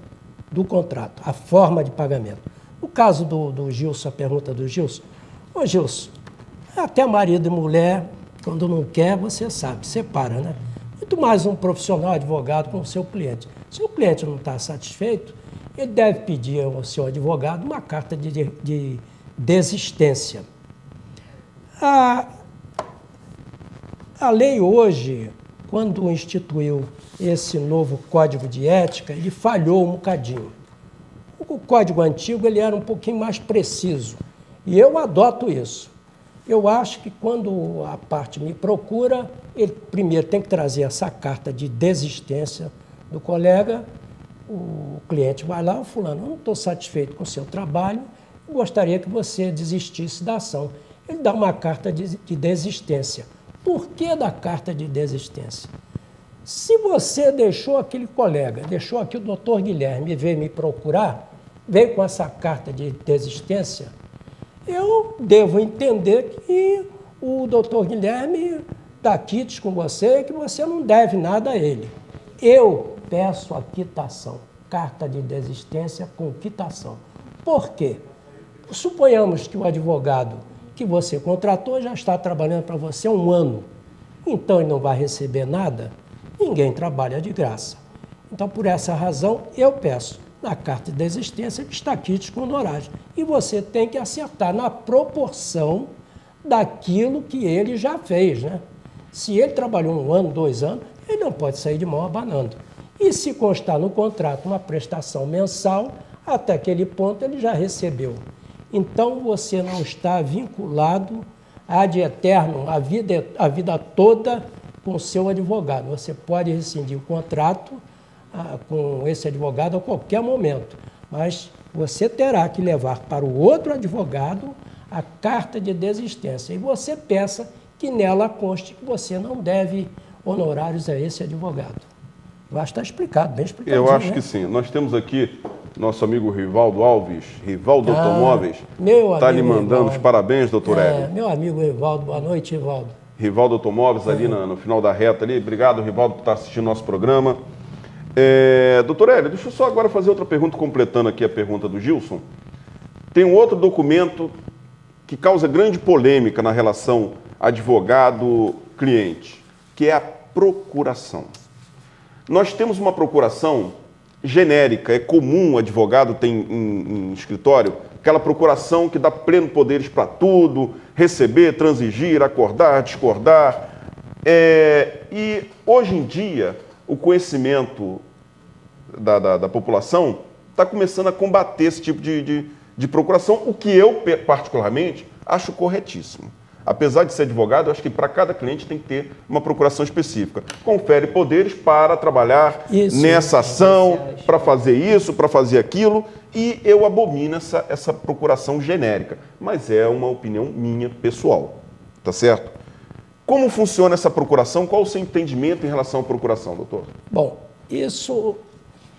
do contrato, a forma de pagamento. No caso do Gilson, a pergunta do Gilson, ô Gilson, até marido e mulher, quando não quer, você sabe, separa, né? Muito mais um profissional, advogado, com o seu cliente. Se o cliente não está satisfeito, ele deve pedir ao seu advogado uma carta de desistência. A lei hoje, quando instituiu esse novo Código de Ética, ele falhou um bocadinho. O Código antigo ele era um pouquinho mais preciso, e eu adoto isso. Eu acho que quando a parte me procura, ele primeiro tem que trazer essa carta de desistência do colega, o cliente vai lá, fulano, eu não estou satisfeito com o seu trabalho, eu gostaria que você desistisse da ação. Ele dá uma carta de desistência. Por que da carta de desistência? Se você deixou aquele colega, deixou aqui o doutor Guilherme veio me procurar, veio com essa carta de desistência, eu devo entender que o doutor Guilherme está quites com você e que você não deve nada a ele. Eu peço a quitação, carta de desistência com quitação. Por quê? Suponhamos que o advogado que você contratou já está trabalhando para você há 1 ano, então ele não vai receber nada. Ninguém trabalha de graça. Então, por essa razão, eu peço na carta de desistência que está quites com honorários. E você tem que acertar na proporção daquilo que ele já fez, né? Se ele trabalhou 1 ano, 2 anos, ele não pode sair de mão abanando. E se constar no contrato uma prestação mensal, até aquele ponto ele já recebeu. Então, você não está vinculado ad eterno, a vida toda, com o seu advogado. Você pode rescindir o contrato com esse advogado a qualquer momento, mas você terá que levar para o outro advogado a carta de desistência e você peça que nela conste que você não deve honorários a esse advogado. Eu acho que está explicado, bem explicado. Eu acho que sim. Nós temos aqui nosso amigo Rivaldo Alves, Rivaldo Automóveis, está lhe mandando os parabéns, doutor Hélio. Meu amigo Rivaldo, boa noite, Rivaldo. Rivaldo Automóveis, ali no final da reta ali. Obrigado, Rivaldo, por estar assistindo nosso programa. Doutor Hélio, deixa eu só agora fazer outra pergunta, completando aqui a pergunta do Gilson. Tem um outro documento que causa grande polêmica na relação advogado-cliente, que é a procuração. Nós temos uma procuração genérica, é comum o advogado ter em escritório, aquela procuração que dá pleno poderes para tudo, receber, transigir, acordar, discordar. E hoje em dia, o conhecimento da população está começando a combater esse tipo de procuração, o que eu, particularmente, acho corretíssimo. Apesar de ser advogado, eu acho que para cada cliente tem que ter uma procuração específica. Confere poderes para trabalhar nessa ação, para fazer isso, para fazer aquilo, e eu abomino essa procuração genérica. Mas é uma opinião minha, pessoal, tá certo? Como funciona essa procuração? Qual o seu entendimento em relação à procuração, doutor? Bom, isso,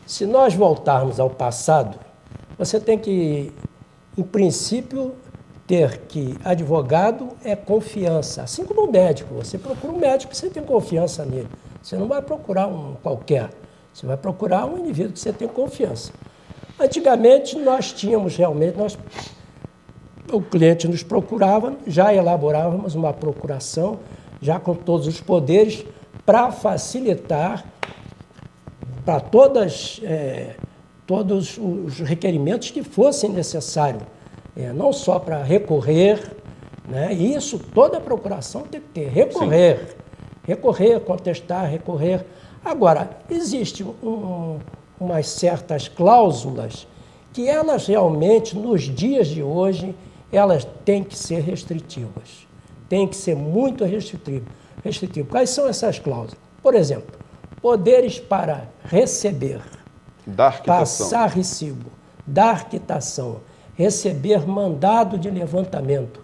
se nós voltarmos ao passado, você tem que, em princípio, ter que advogado é confiança, assim como o médico. Você procura um médico que você tem confiança nele. Você não vai procurar um qualquer, você vai procurar um indivíduo que você tem confiança. Antigamente, nós tínhamos realmente, o cliente nos procurava, já elaborávamos uma procuração, já com todos os poderes, para facilitar para todos os requerimentos que fossem necessários. Não só para recorrer, né? Isso, toda a procuração tem que ter, recorrer. Sim. Recorrer, contestar, recorrer. Agora, existem umas certas cláusulas que elas realmente, nos dias de hoje, elas têm que ser restritivas. Tem que ser muito restritivo. Quais são essas cláusulas? Por exemplo, poderes para receber, dar quitação, passar recibo, dar quitação, receber mandado de levantamento.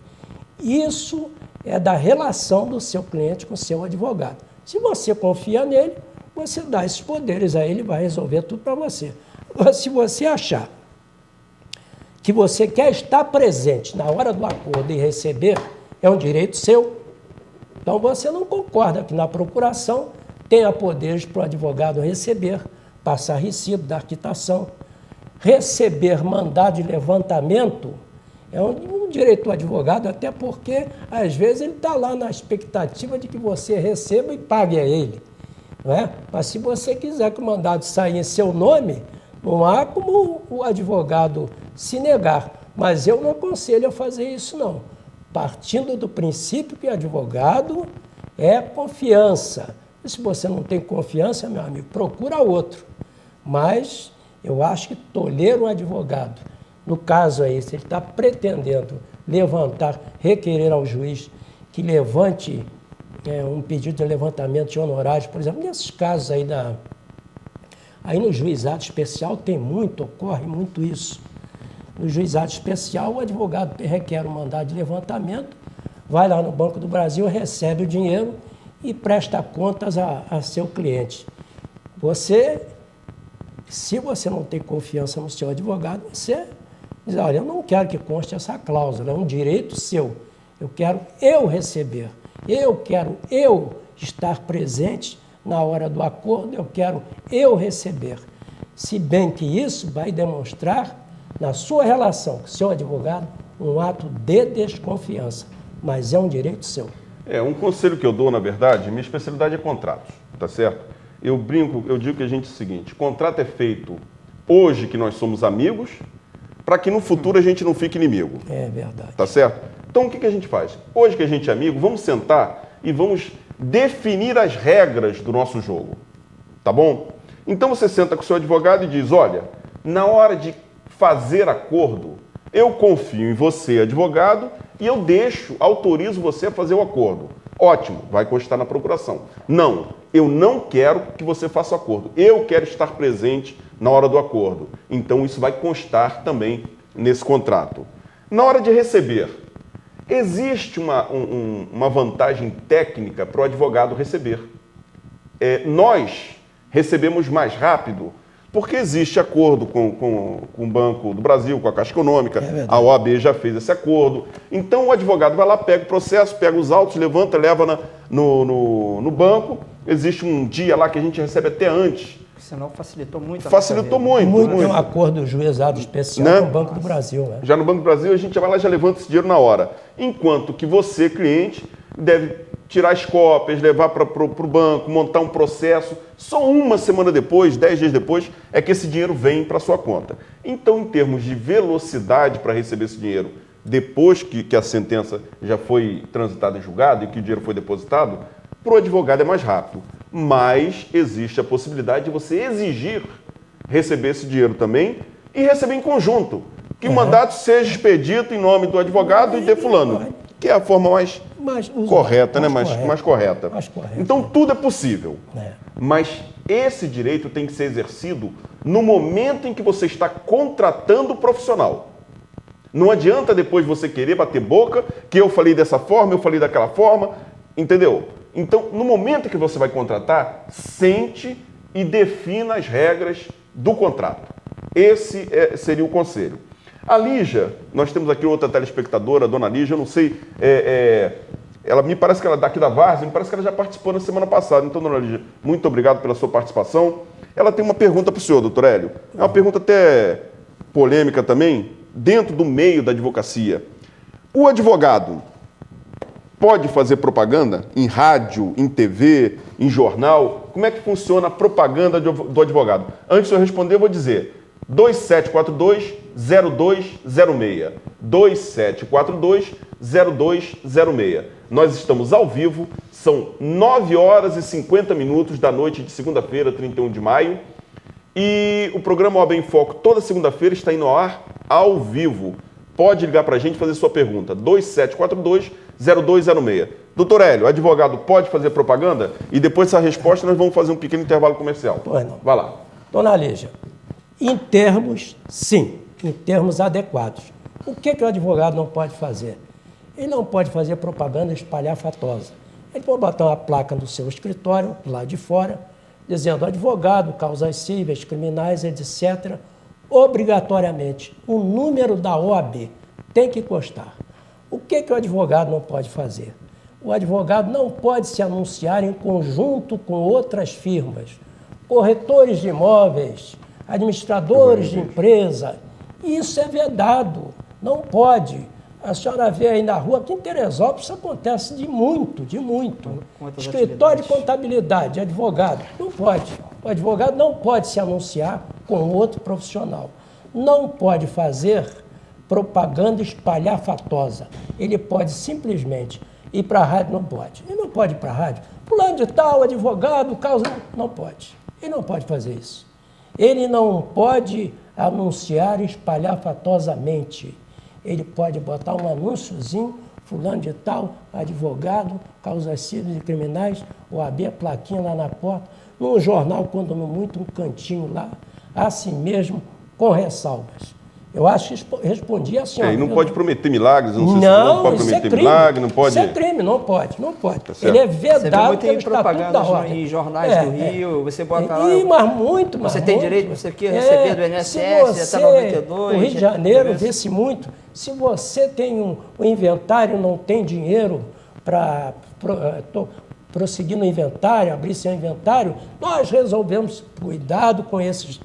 Isso é da relação do seu cliente com o seu advogado. Se você confia nele, você dá esses poderes a ele, vai resolver tudo para você. Agora, se você achar que você quer estar presente na hora do acordo e receber, é um direito seu. Então, você não concorda que na procuração tenha poderes para o advogado receber, passar recibo da quitação, receber mandado de levantamento. É um direito do advogado, até porque, às vezes, ele está lá na expectativa de que você receba e pague a ele. Não é? Mas se você quiser que o mandado saia em seu nome, não há como o advogado se negar. Mas eu não aconselho a fazer isso, não. Partindo do princípio que advogado é confiança. E se você não tem confiança, meu amigo, procura outro. Mas eu acho que tolher um advogado, no caso aí, se ele está pretendendo levantar, requerer ao juiz que levante um pedido de levantamento de honorários, por exemplo, nesses casos aí, aí no juizado especial ocorre muito isso. No juizado especial, o advogado requer um mandado de levantamento, vai lá no Banco do Brasil, recebe o dinheiro e presta contas a seu cliente. Se você não tem confiança no seu advogado, você diz, olha, eu não quero que conste essa cláusula, é um direito seu. Eu quero receber, eu quero estar presente na hora do acordo, eu quero receber. Se bem que isso vai demonstrar na sua relação com o seu advogado um ato de desconfiança, mas é um direito seu. Um conselho que eu dou, na verdade, minha especialidade é contratos, tá certo? Eu digo que a gente é o seguinte, contrato é feito hoje que nós somos amigos, para que no futuro a gente não fique inimigo. É verdade. Tá certo? Então o que a gente faz? Hoje que a gente é amigo, vamos sentar e vamos definir as regras do nosso jogo, tá bom? Então você senta com o seu advogado e diz, olha, na hora de fazer acordo, eu confio em você, advogado, e eu autorizo você a fazer o acordo. Ótimo, vai constar na procuração. Não, eu não quero que você faça o acordo. Eu quero estar presente na hora do acordo. Então isso vai constar também nesse contrato. Na hora de receber, existe uma vantagem técnica para o advogado receber. Nós recebemos mais rápido porque existe acordo com o Banco do Brasil, com a Caixa Econômica, a OAB já fez esse acordo. Então o advogado vai lá, pega o processo, pega os autos, levanta, leva no banco. Existe um dia lá que a gente recebe até antes. Senão facilitou muito. Facilitou muito. É um acordo juizado especial com o Banco do Brasil. Né? Já no Banco do Brasil a gente vai lá e já levanta esse dinheiro na hora. Enquanto que você, cliente, deve tirar as cópias, levar para o banco, montar um processo. Só uma semana depois, 10 dias depois, é que esse dinheiro vem para a sua conta. Então, em termos de velocidade para receber esse dinheiro, depois que a sentença já foi transitada em julgado e que o dinheiro foi depositado, para o advogado é mais rápido. Mas existe a possibilidade de você exigir receber esse dinheiro também e receber em conjunto. Que o mandato seja expedito em nome do advogado e de fulano. Que é a forma mais correta, né? Mais correta. Então, tudo é possível. Mas esse direito tem que ser exercido no momento em que você está contratando o profissional. Não adianta depois você querer bater boca, que eu falei dessa forma, eu falei daquela forma, entendeu? Então, no momento que você vai contratar, sente e defina as regras do contrato. Esse seria o conselho. A Lígia, nós temos aqui outra telespectadora, a dona Lígia, eu não sei, ela me parece que ela é daqui da Várzea, me parece que ela já participou na semana passada. Então, dona Lígia, muito obrigado pela sua participação. Ela tem uma pergunta para o senhor, doutor Hélio. É uma pergunta até polêmica também, dentro do meio da advocacia. O advogado pode fazer propaganda em rádio, em TV, em jornal? Como é que funciona a propaganda do advogado? Antes de eu responder, eu vou dizer 2742-0206. 2742-0206. Nós estamos ao vivo, são 9 horas e 50 minutos da noite de segunda-feira, 31 de maio. E o programa OAB em Foco, toda segunda-feira, está indo ao ar ao vivo. Pode ligar para a gente e fazer sua pergunta. 2742-0206. Doutor Hélio, advogado pode fazer propaganda? E depois dessa resposta nós vamos fazer um pequeno intervalo comercial. Vai lá. Dona Lígia, em termos, sim, em termos adequados. O que o advogado não pode fazer? Ele não pode fazer propaganda espalhafatosa. Ele pode botar uma placa no seu escritório, lá de fora, dizendo advogado, causas cíveis, criminais, etc., obrigatoriamente, o número da OAB tem que constar. O que o advogado não pode fazer? O advogado não pode se anunciar em conjunto com outras firmas, corretores de imóveis, administradores de empresa. Isso é vedado, não pode. A senhora vê aí na rua, aqui em Teresópolis, isso acontece de muito. Escritório de contabilidade, advogado, não pode. O advogado não pode se anunciar com outro profissional. Não pode fazer propaganda espalhafatosa. Ele pode simplesmente ir para a rádio, não pode. Ele não pode ir para a rádio. Fulano de tal, advogado, causa... Não pode. Ele não pode fazer isso. Ele não pode anunciar espalhafatosamente. Ele pode botar um anúnciozinho, fulano de tal, advogado, causas cíveis e criminais, OAB, a plaquinha lá na porta, num jornal, quando não muito, um cantinho lá, assim mesmo, com ressalvas. Eu acho que respondi assim. E não pode prometer milagres, não sei se não pode prometer milagre, não pode... Isso é crime, não pode. Tá, ele é vedado. Você vê muito em propagandas em jornais do Rio, você bota lá... Mas muito. Você tem direito, você quer receber do INSS, até 92... No Rio de Janeiro, vê-se muito. Se você tem um inventário, não tem dinheiro para prosseguir no inventário, abrir seu inventário, nós resolvemos cuidado com esses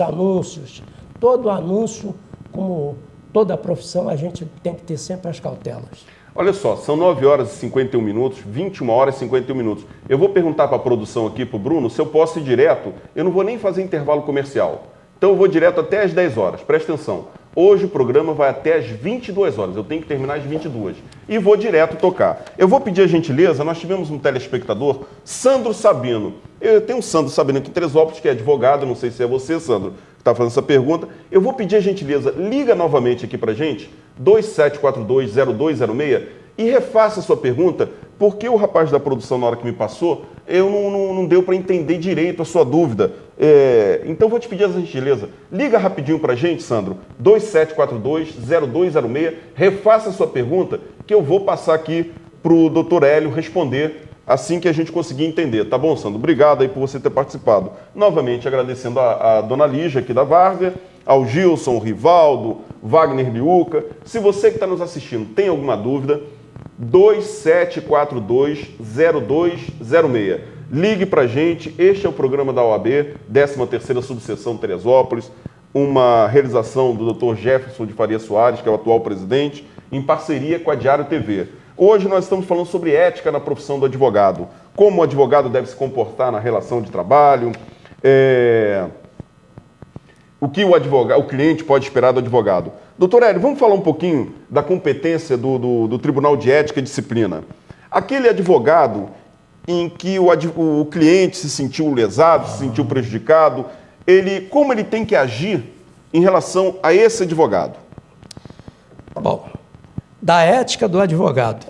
anúncios. Todo anúncio, como toda profissão, a gente tem que ter sempre as cautelas. Olha só, são 9 horas e 51 minutos, 21 horas e 51 minutos. Eu vou perguntar para a produção aqui, para o Bruno, se eu posso ir direto, eu não vou nem fazer intervalo comercial. Então eu vou direto até às 10 horas, presta atenção. Hoje o programa vai até às 22 horas, eu tenho que terminar às 22. E vou direto tocar. Eu vou pedir a gentileza, nós tivemos um telespectador, Sandro Sabino. Eu tenho um Sandro Sabino aqui em Teresópolis, que é advogado, não sei se é você, Sandro, que está fazendo essa pergunta. Eu vou pedir a gentileza, liga novamente aqui para a gente, 2742-0206, e refaça a sua pergunta, porque o rapaz da produção, na hora que me passou, eu não deu para entender direito a sua dúvida. Então vou te pedir a gentileza, liga rapidinho para a gente, Sandro, 2742-0206, refaça a sua pergunta, que eu vou passar aqui para o doutor Hélio responder assim que a gente conseguir entender. Tá bom, Sandro? Obrigado aí por você ter participado. Novamente agradecendo a dona Lígia aqui da Várzea, ao Gilson, Rivaldo, Wagner Liuca. Se você que está nos assistindo tem alguma dúvida, 2742-0206. Ligue para a gente, este é o programa da OAB, 13ª Subseção Teresópolis, uma realização do Dr. Jefferson de Faria Soares, que é o atual presidente, em parceria com a Diário TV. Hoje nós estamos falando sobre ética na profissão do advogado, como o advogado deve se comportar na relação de trabalho, o que o cliente pode esperar do advogado. Doutor Hélio, vamos falar um pouquinho da competência do Tribunal de Ética e Disciplina. Aquele advogado em que o cliente se sentiu lesado, se sentiu prejudicado, como ele tem que agir em relação a esse advogado? Bom, da ética do advogado.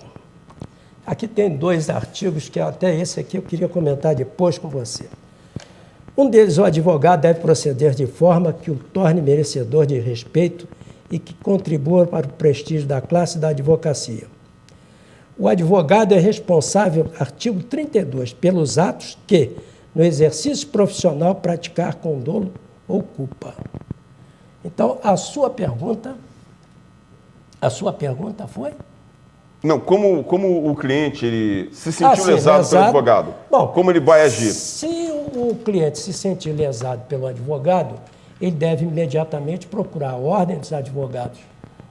Aqui tem 2 artigos, que até esse aqui eu queria comentar depois com você. Um deles, o advogado deve proceder de forma que o torne merecedor de respeito e que contribua para o prestígio da classe da advocacia. O advogado é responsável, artigo 32, pelos atos que, no exercício profissional, praticar com dolo ou culpa. Então, a sua pergunta foi? Não, como o cliente ele se sentiu lesado pelo advogado, bom, como ele vai agir? Se o cliente se sentir lesado pelo advogado, ele deve imediatamente procurar a Ordem dos Advogados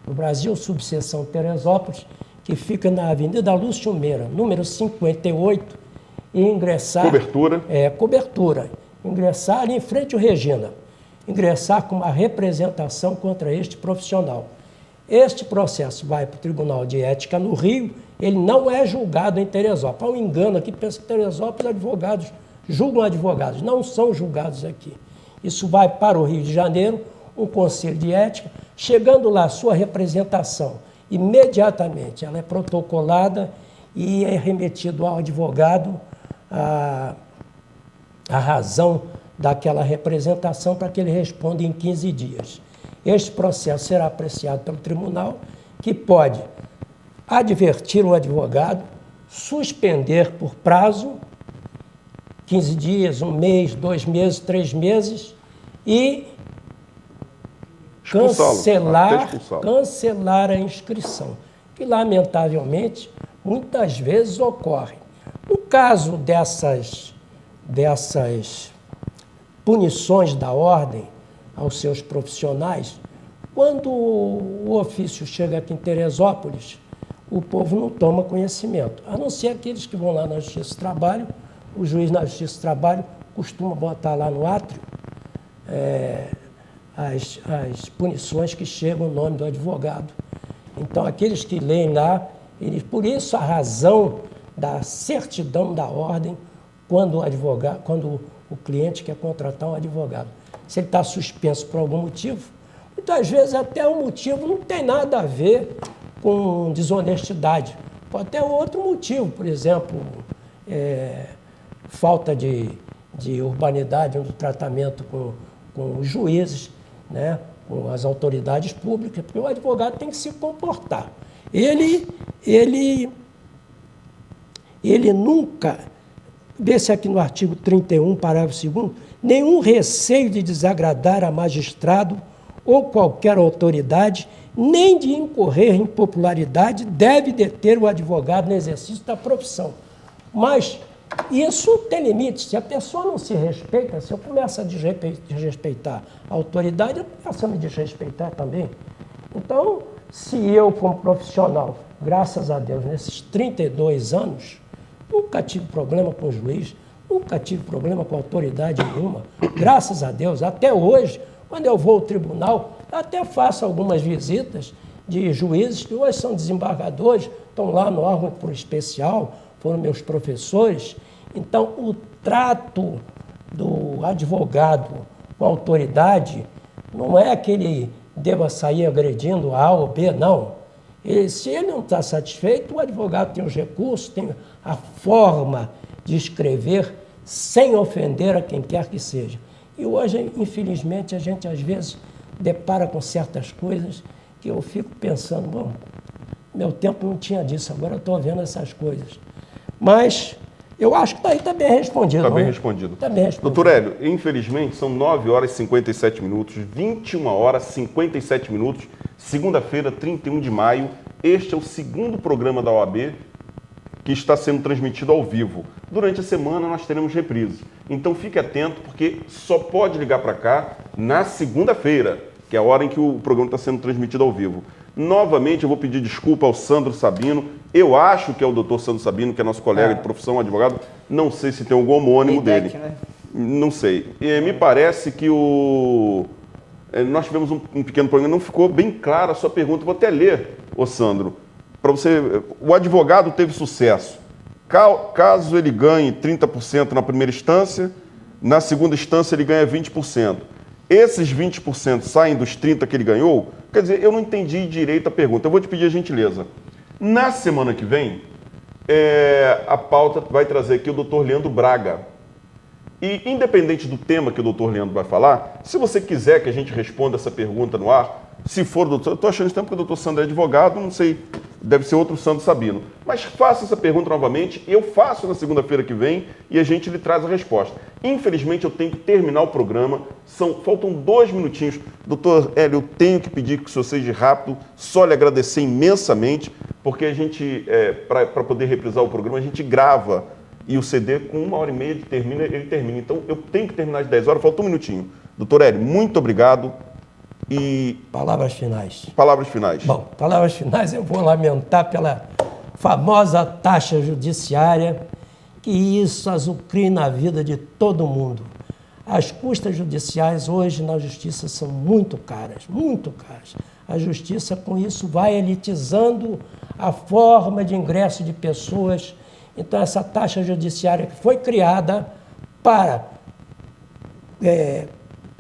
do Brasil, subseção Teresópolis, que fica na Avenida Lúcio Meira, número 58, e ingressar... Cobertura. Cobertura. Ingressar ali em frente ao Regina. Ingressar com uma representação contra este profissional. Este processo vai para o Tribunal de Ética no Rio, ele não é julgado em Teresópolis. Há um engano aqui, pensa que Teresópolis advogados julgam advogados. Não são julgados aqui. Isso vai para o Rio de Janeiro, um conselho de ética. Chegando lá, sua representação, imediatamente ela é protocolada e é remetido ao advogado a razão daquela representação para que ele responda em 15 dias. Este processo será apreciado pelo tribunal, que pode advertir o advogado, suspender por prazo, 15 dias, 1 mês, 2 meses, 3 meses, e cancelar a inscrição. Que, lamentavelmente, muitas vezes ocorrem. No caso dessas punições da ordem aos seus profissionais, quando o ofício chega aqui em Teresópolis, o povo não toma conhecimento, a não ser aqueles que vão lá na Justiça do Trabalho. O juiz na Justiça do Trabalho costuma botar lá no átrio as punições que chegam no nome do advogado. Então, aqueles que leem lá, por isso a razão da certidão da ordem quando o cliente quer contratar um advogado. Se ele está suspenso por algum motivo, muitas vezes até o motivo não tem nada a ver com desonestidade. Pode ter outro motivo, por exemplo, falta de urbanidade no tratamento com os juízes, né, com as autoridades públicas, porque o advogado tem que se comportar. Ele nunca, desse aqui no artigo 31, parágrafo 2º, nenhum receio de desagradar a magistrado ou qualquer autoridade, nem de incorrer em impopularidade, deve deter o advogado no exercício da profissão. Mas isso tem limite. Se a pessoa não se respeita, se eu começo a desrespeitar a autoridade, eu começo a me desrespeitar também. Então, se eu, como profissional, graças a Deus, nesses 32 anos, nunca tive problema com o juiz, nunca tive problema com autoridade nenhuma, graças a Deus, até hoje, quando eu vou ao tribunal, até faço algumas visitas de juízes que hoje são desembargadores, estão lá no órgão especial, foram meus professores. Então, o trato do advogado com a autoridade não é que ele deva sair agredindo A ou B, não. Se ele não está satisfeito, o advogado tem os recursos, tem a forma de escrever sem ofender a quem quer que seja. E hoje, infelizmente, a gente às vezes depara com certas coisas que eu fico pensando, bom, meu tempo não tinha disso, agora eu estou vendo essas coisas. Mas eu acho que está bem respondido. Está bem respondido. Está bem respondido. Doutor Hélio, infelizmente são 9 horas e 57 minutos, 21 horas e 57 minutos, segunda-feira, 31 de maio. Este é o segundo programa da OAB que está sendo transmitido ao vivo. Durante a semana nós teremos reprise. Então fique atento, porque só pode ligar para cá na segunda-feira, que é a hora em que o programa está sendo transmitido ao vivo. Novamente, eu vou pedir desculpa ao Sandro Sabino. Eu acho que é o doutor Sandro Sabino, que é nosso colega de profissão, advogado. Não sei se tem algum homônimo dele. Né? Não sei. Me parece que nós tivemos um pequeno problema. Não ficou bem clara a sua pergunta. Vou até ler, ô Sandro, para você. O advogado teve sucesso. Caso ele ganhe 30% na primeira instância, na segunda instância ele ganha 20%. Esses 20% saem dos 30% que ele ganhou? Quer dizer, eu não entendi direito a pergunta. Eu vou te pedir a gentileza. Na semana que vem, a pauta vai trazer aqui o doutor Leandro Braga. E, independente do tema que o doutor Leandro vai falar, se você quiser que a gente responda essa pergunta no ar, se for o doutor, eu estou achando isso tempo que o doutor Sandro é advogado, não sei, deve ser outro Sandro Sabino. Mas faça essa pergunta novamente, eu faço na segunda-feira que vem e a gente lhe traz a resposta. Infelizmente, eu tenho que terminar o programa, faltam 2 minutinhos. Doutor Hélio, eu tenho que pedir que o senhor seja rápido, só lhe agradecer imensamente, porque a gente, para poder reprisar o programa, a gente grava e o CD com 1h30 ele termina. Então, eu tenho que terminar às 10 horas, falta 1 minutinho. Doutor Hélio, muito obrigado. E palavras finais. Palavras finais. Bom, palavras finais, eu vou lamentar pela famosa taxa judiciária, que isso azucrina a vida de todo mundo. As custas judiciais hoje na justiça são muito caras, muito caras. A justiça, com isso, vai elitizando a forma de ingresso de pessoas. Então, essa taxa judiciária que foi criada para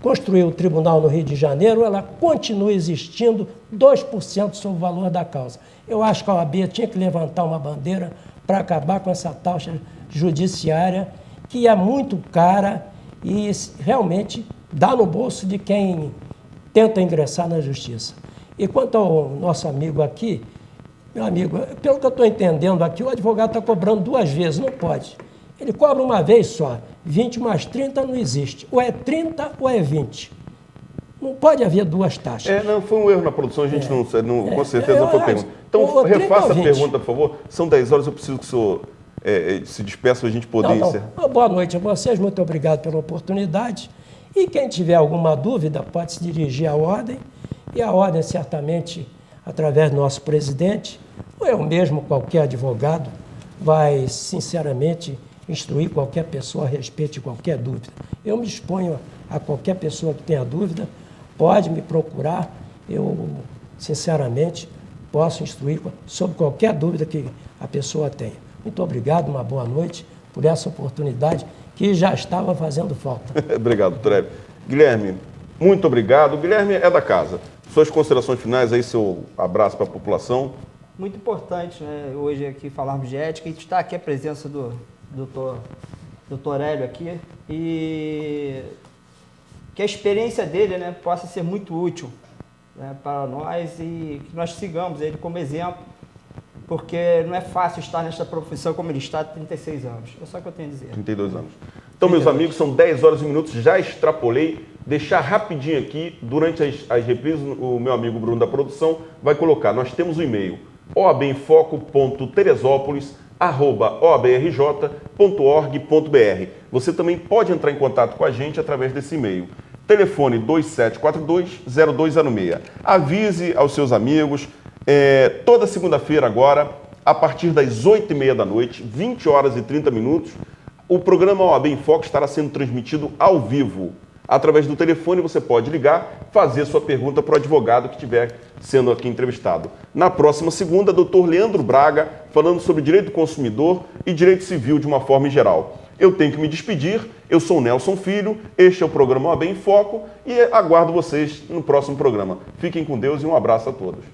construir o tribunal no Rio de Janeiro, ela continua existindo 2% sobre o valor da causa. Eu acho que a OAB tinha que levantar uma bandeira para acabar com essa taxa judiciária, que é muito cara e realmente dá no bolso de quem tenta ingressar na justiça. E quanto ao nosso amigo aqui, meu amigo, pelo que eu estou entendendo aqui, o advogado está cobrando 2 vezes, não pode. Ele cobra uma vez só. 20 mais 30 não existe. Ou é 30 ou é 20. Não pode haver 2 taxas. Não, foi um erro na produção, a gente com certeza não foi pergunta. Então, refaça a pergunta, por favor. São 10 horas, eu preciso que o senhor se despeça para a gente poder encerrar. Boa noite a vocês, muito obrigado pela oportunidade. E quem tiver alguma dúvida pode se dirigir à ordem, e a ordem certamente, através do nosso presidente, ou eu mesmo, qualquer advogado, vai sinceramente instruir qualquer pessoa a respeito de qualquer dúvida. Eu me exponho a qualquer pessoa que tenha dúvida, pode me procurar, eu sinceramente posso instruir sobre qualquer dúvida que a pessoa tenha. Muito obrigado, uma boa noite por essa oportunidade que já estava fazendo falta. Obrigado, doutor Hélio. Guilherme, muito obrigado. Guilherme é da casa. Suas considerações finais aí, seu abraço para a população. Muito importante, né, hoje aqui falarmos de ética e está aqui a presença do doutor Hélio aqui e que a experiência dele, né, possa ser muito útil, né, para nós e que nós sigamos ele como exemplo, porque não é fácil estar nesta profissão como ele está há 36 anos. É só o que eu tenho a dizer. 32 anos. Então, meus amigos, são 10 horas e minutos, já extrapolei. Deixar rapidinho aqui, durante as reprises, o meu amigo Bruno da produção vai colocar. Nós temos o e-mail oabenfoco.teresópolis@oabrj.org.br. Você também pode entrar em contato com a gente através desse e-mail. Telefone 2742-0206. Avise aos seus amigos. Toda segunda-feira agora, a partir das 8h30 da noite, 20 horas e 30 minutos, o programa OAB em Foco estará sendo transmitido ao vivo. Através do telefone você pode ligar, fazer sua pergunta para o advogado que estiver sendo aqui entrevistado. Na próxima segunda, doutor Leandro Braga, falando sobre direito do consumidor e direito civil de uma forma geral. Eu tenho que me despedir, eu sou o Nelson Filho, este é o programa OAB em Foco e aguardo vocês no próximo programa. Fiquem com Deus e um abraço a todos.